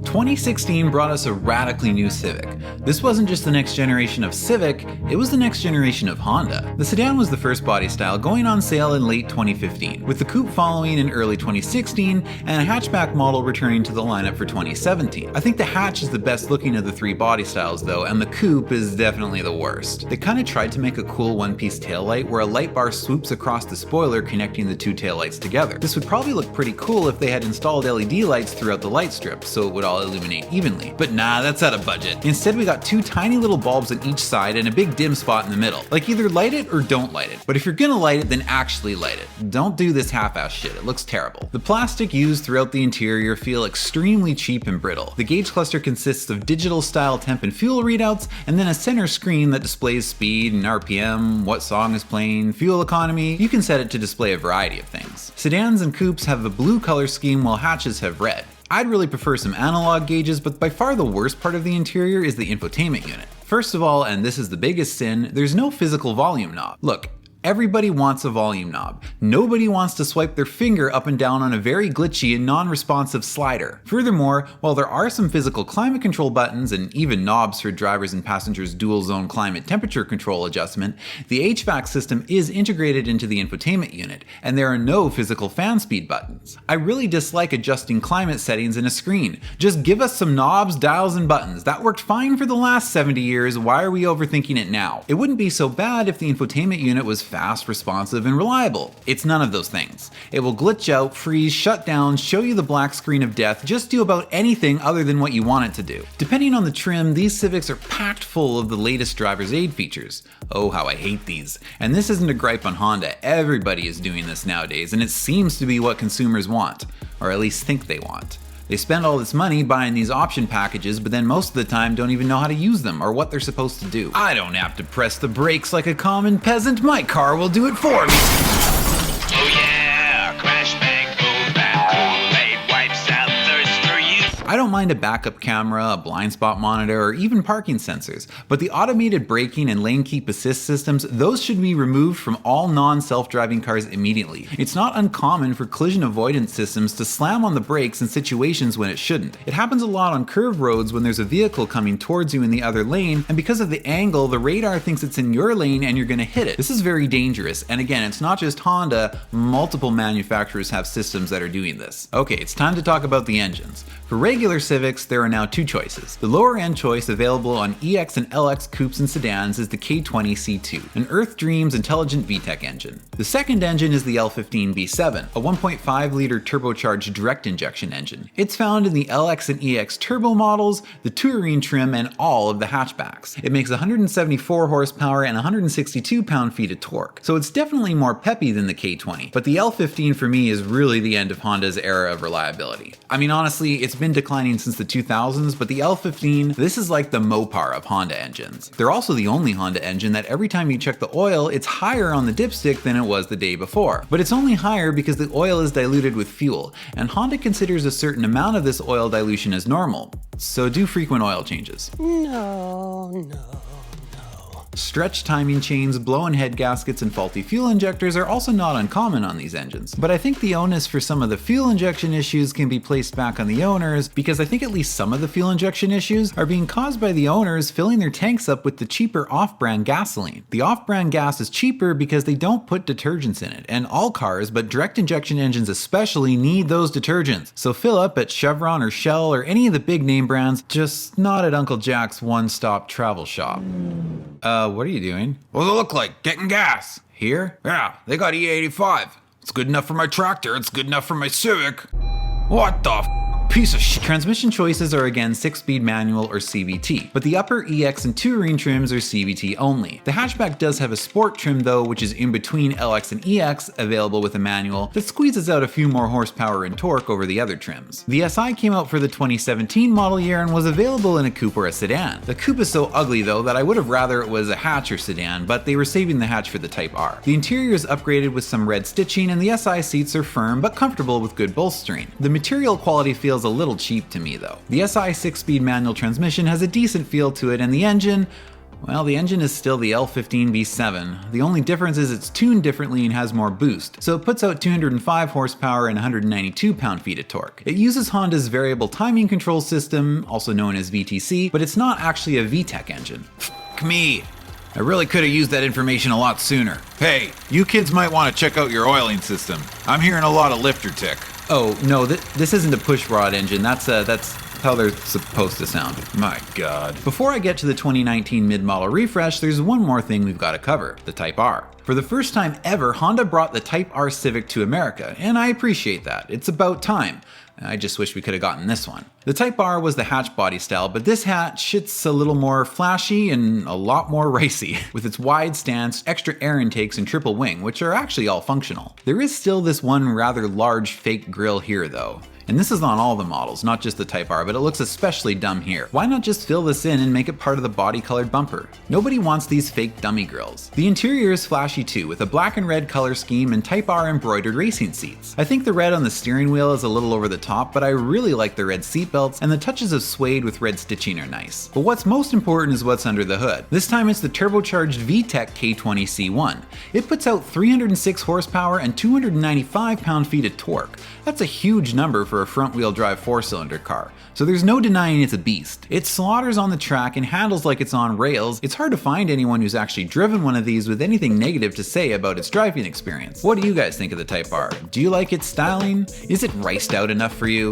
A: 2016 brought us a radically new Civic. This wasn't just the next generation of Civic, it was the next generation of Honda. The sedan was the first body style going on sale in late 2015, with the coupe following in early 2016 and a hatchback model returning to the lineup for 2017. I think the hatch is the best looking of the three body styles though, and the coupe is definitely the worst. They kinda tried to make a cool one-piece taillight where a light bar swoops across the spoiler connecting the two taillights together. This would probably look pretty cool if they had installed LED lights throughout the light strip, so it would all illuminate evenly. But nah, that's out of budget. Instead, we got two tiny little bulbs on each side and a big dim spot in the middle. Like, either light it or don't light it. But if you're gonna light it, then actually light it. Don't do this half-ass shit, it looks terrible. The plastic used throughout the interior feel extremely cheap and brittle. The gauge cluster consists of digital style temp and fuel readouts, and then a center screen that displays speed and RPM, what song is playing, fuel economy. You can set it to display a variety of things. Sedans and coupes have a blue color scheme while hatches have red. I'd really prefer some analog gauges, but by far the worst part of the interior is the infotainment unit. First of all, and this is the biggest sin, there's no physical volume knob. Look, everybody wants a volume knob. Nobody wants to swipe their finger up and down on a very glitchy and non-responsive slider. Furthermore, while there are some physical climate control buttons and even knobs for drivers and passengers' dual zone climate temperature control adjustment, the HVAC system is integrated into the infotainment unit, and there are no physical fan speed buttons. I really dislike adjusting climate settings in a screen. Just give us some knobs, dials, and buttons. That worked fine for the last 70 years, why are we overthinking it now? It wouldn't be so bad if the infotainment unit was fast, responsive, and reliable. It's none of those things. It will glitch out, freeze, shut down, show you the black screen of death, just do about anything other than what you want it to do. Depending on the trim, these Civics are packed full of the latest driver's aid features. Oh, how I hate these. And this isn't a gripe on Honda, everybody is doing this nowadays, and it seems to be what consumers want, or at least think they want. They spend all this money buying these option packages, but then most of the time don't even know how to use them or what they're supposed to do. I don't have to press the brakes like a common peasant, my car will do it for me.
F: Oh yeah, crash bang boom bam, Kool-Aid wipes out thirst for you.
A: I don't mind a backup camera, a blind spot monitor, or even parking sensors, but the automated braking and lane keep assist systems, those should be removed from all non-self-driving cars immediately. It's not uncommon for collision avoidance systems to slam on the brakes in situations when it shouldn't. It happens a lot on curved roads when there's a vehicle coming towards you in the other lane, and because of the angle, the radar thinks it's in your lane and you're gonna hit it. This is very dangerous, and again, it's not just Honda, multiple manufacturers have systems that are doing this. Okay, it's time to talk about the engines. For regular Civics, there are now two choices. The lower end choice available on EX and LX coupes and sedans is the K20 C2, an Earth Dreams intelligent VTEC engine. The second engine is the L15 B7, a 1.5 liter turbocharged direct injection engine. It's found in the LX and EX turbo models, the Touring trim, and all of the hatchbacks. It makes 174 horsepower and 162 pound-feet of torque, so it's definitely more peppy than the K20, but the L15 for me is really the end of Honda's era of reliability. I mean, honestly, it's been declining since the 2000s, but the L15, this is like the Mopar of Honda engines. They're also the only Honda engine that every time you check the oil, it's higher on the dipstick than it was the day before. But it's only higher because the oil is diluted with fuel, and Honda considers a certain amount of this oil dilution as normal, so do frequent oil changes.
M: No.
A: Stretched timing chains, blown head gaskets, and faulty fuel injectors are also not uncommon on these engines, but I think the onus for some of the fuel injection issues can be placed back on the owners, because I think at least some of the fuel injection issues are being caused by the owners filling their tanks up with the cheaper off-brand gasoline. The off-brand gas is cheaper because they don't put detergents in it, and all cars, but direct injection engines especially, need those detergents. So fill up at Chevron or Shell or any of the big name brands, just not at Uncle Jack's one-stop travel shop. What are you doing?
E: What does it look like? Getting gas.
A: Here?
E: Yeah, they got E85. It's good enough for my tractor. It's good enough for my Civic. What the piece of shit.
A: Transmission choices are again 6-speed manual or CVT, but the upper EX and Touring trims are CVT only. The hatchback does have a sport trim though, which is in between LX and EX, available with a manual that squeezes out a few more horsepower and torque over the other trims. The SI came out for the 2017 model year and was available in a coupe or a sedan. The coupe is so ugly though that I would have rather it was a hatch or sedan, but they were saving the hatch for the Type R. The interior is upgraded with some red stitching, and the SI seats are firm but comfortable with good bolstering. The material quality feels a little cheap to me though. The SI 6-speed manual transmission has a decent feel to it, and the engine, well, the engine is still the L15 V7. The only difference is it's tuned differently and has more boost, so it puts out 205 horsepower and 192 pound-feet of torque. It uses Honda's variable timing control system, also known as VTC, but it's not actually a VTEC engine.
E: F me. I really could have used that information a lot sooner. Hey, you kids might want to check out your oiling system. I'm hearing a lot of lifter tick.
A: Oh, no, this isn't a push rod engine. That's how they're supposed to sound.
E: My God.
A: Before I get to the 2019 mid-model refresh, there's one more thing we've got to cover, the Type R. For the first time ever, Honda brought the Type R Civic to America, and I appreciate that. It's about time. I just wish we could have gotten this one. The Type R was the hatch body style, but this hatch, it's a little more flashy and a lot more racy, with its wide stance, extra air intakes, and triple wing, which are actually all functional. There is still this one rather large fake grille here though. And this is on all the models, not just the Type R, but it looks especially dumb here. Why not just fill this in and make it part of the body-colored bumper? Nobody wants these fake dummy grills. The interior is flashy too, with a black and red color scheme and Type R embroidered racing seats. I think the red on the steering wheel is a little over the top, but I really like the red seat belts, and the touches of suede with red stitching are nice. But what's most important is what's under the hood. This time it's the turbocharged VTEC K20C1. It puts out 306 horsepower and 295 pound-feet of torque. That's a huge number for a front-wheel drive 4-cylinder car, so there's no denying it's a beast. It slaughters on the track and handles like it's on rails. It's hard to find anyone who's actually driven one of these with anything negative to say about its driving experience. What do you guys think of the Type R? Do you like its styling? Is it riced out enough for you?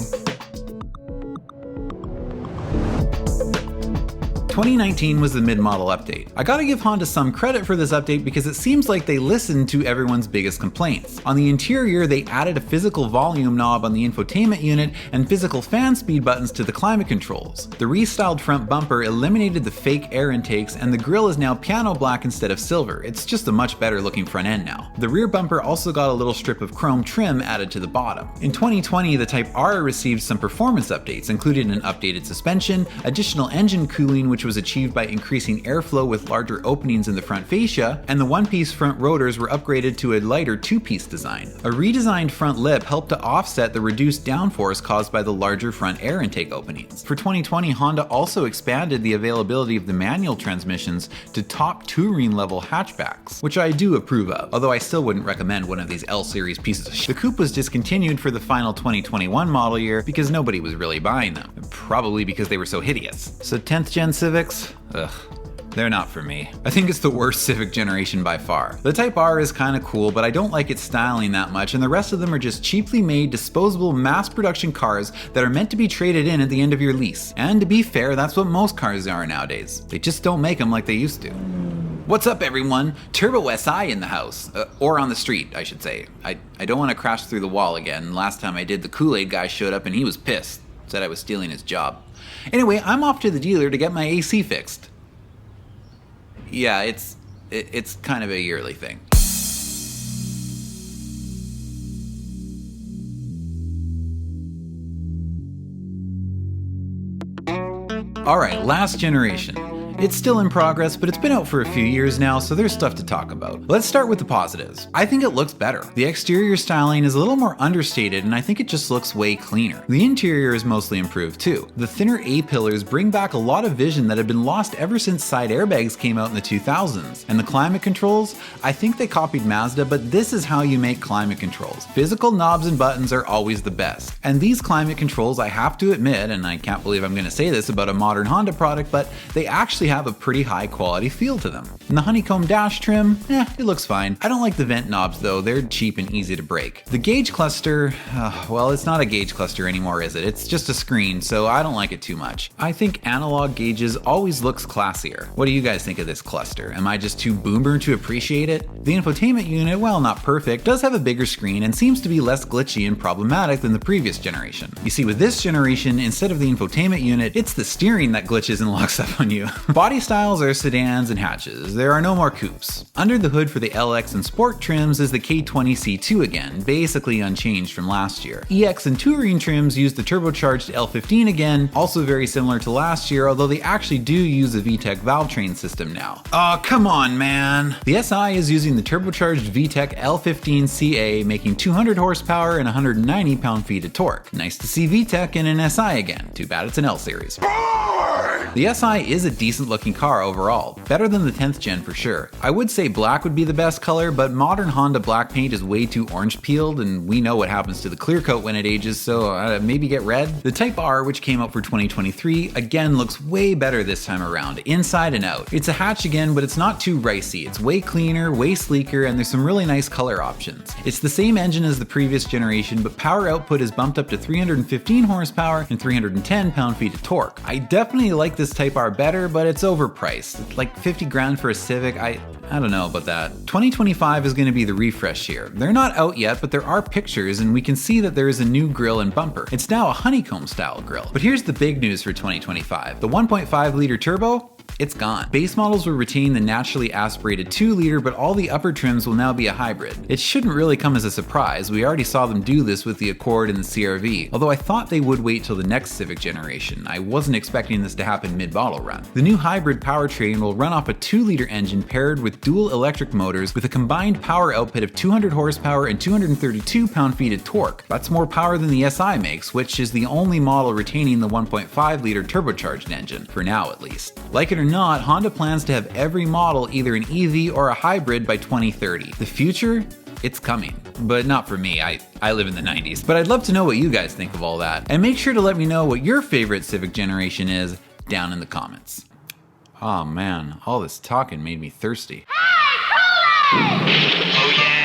A: 2019 was the mid-model update. I gotta give Honda some credit for this update because it seems like they listened to everyone's biggest complaints. On the interior, they added a physical volume knob on the infotainment unit and physical fan speed buttons to the climate controls. The restyled front bumper eliminated the fake air intakes, and the grille is now piano black instead of silver. It's just a much better looking front end now. The rear bumper also got a little strip of chrome trim added to the bottom. In 2020, the Type R received some performance updates, including an updated suspension, additional engine cooling, which was achieved by increasing airflow with larger openings in the front fascia, and the one-piece front rotors were upgraded to a lighter two-piece design. A redesigned front lip helped to offset the reduced downforce caused by the larger front air intake openings. For 2020, Honda also expanded the availability of the manual transmissions to top touring level hatchbacks, which I do approve of, although I still wouldn't recommend one of these L-series pieces of shit. The coupe was discontinued for the final 2021 model year because nobody was really buying them, probably because they were so hideous. So 10th gen Civics? Ugh. They're not for me. I think it's the worst Civic generation by far. The Type R is kinda cool, but I don't like its styling that much, and the rest of them are just cheaply made, disposable, mass production cars that are meant to be traded in at the end of your lease. And to be fair, that's what most cars are nowadays. They just don't make them like they used to. What's up everyone? Turbo SI in the house. Or on the street, I should say. I don't want to crash through the wall again. Last time I did, the Kool-Aid guy showed up and he was pissed. Said I was stealing his job. Anyway, I'm off to the dealer to get my AC fixed. Yeah, it's kind of a yearly thing. Alright, last generation. It's still in progress, but it's been out for a few years now, so there's stuff to talk about. Let's start with the positives. I think it looks better. The exterior styling is a little more understated, and I think it just looks way cleaner. The interior is mostly improved too. The thinner A-pillars bring back a lot of vision that had been lost ever since side airbags came out in the 2000s. And the climate controls? I think they copied Mazda, but this is how you make climate controls. Physical knobs and buttons are always the best. And these climate controls, I have to admit, and I can't believe I'm going to say this about a modern Honda product, but they actually have a pretty high quality feel to them. And the honeycomb dash trim, it looks fine. I don't like the vent knobs though, they're cheap and easy to break. The gauge cluster, well, it's not a gauge cluster anymore, is it? It's just a screen, so I don't like it too much. I think analog gauges always looks classier. What do you guys think of this cluster? Am I just too boomer to appreciate it? The infotainment unit, well, not perfect, does have a bigger screen and seems to be less glitchy and problematic than the previous generation. You see, with this generation, instead of the infotainment unit, it's the steering that glitches and locks up on you. Body styles are sedans and hatches. There are no more coupes. Under the hood for the LX and Sport trims is the K20 C2 again, basically unchanged from last year. EX and Touring trims use the turbocharged L15 again, also very similar to last year, although they actually do use a VTEC valve train system now. Oh, come on, man. The SI is using the turbocharged VTEC L15CA, making 200 horsepower and 190 pound-feet of torque. Nice to see VTEC in an SI again. Too bad it's an L series. The SI is a decent looking car overall, better than the 10th gen for sure. I would say black would be the best color, but modern Honda black paint is way too orange peeled, and we know what happens to the clear coat when it ages, so maybe get red? The Type R, which came out for 2023, again looks way better this time around, inside and out. It's a hatch again, but it's not too ricey. It's way cleaner, way sleeker, and there's some really nice color options. It's the same engine as the previous generation, but power output is bumped up to 315 horsepower and 310 pound-feet of torque. I definitely like this Type R better, but it's overpriced. It's like 50 grand for a Civic. I don't know about that. 2025 is going to be the refresh year. They're not out yet, but there are pictures and we can see that there is a new grille and bumper. It's now a honeycomb style grille. But here's the big news for 2025. The 1.5 liter turbo, it's gone. Base models will retain the naturally aspirated 2 liter, but all the upper trims will now be a hybrid. It shouldn't really come as a surprise. We already saw them do this with the Accord and the CR-V, although I thought they would wait till the next Civic generation. I wasn't expecting this to happen mid-model run. The new hybrid powertrain will run off a 2 liter engine paired with dual electric motors with a combined power output of 200 horsepower and 232 pound-feet of torque. That's more power than the SI makes, which is the only model retaining the 1.5 liter turbocharged engine, for now at least. Like it or not, Honda plans to have every model either an EV or a hybrid by 2030. The future? It's coming, but not for me. I live in the 90s. But I'd love to know what you guys think of all that. And make sure to let me know what your favorite Civic generation is down in the comments. Oh man, all this talking made me thirsty.
F: Oh yeah.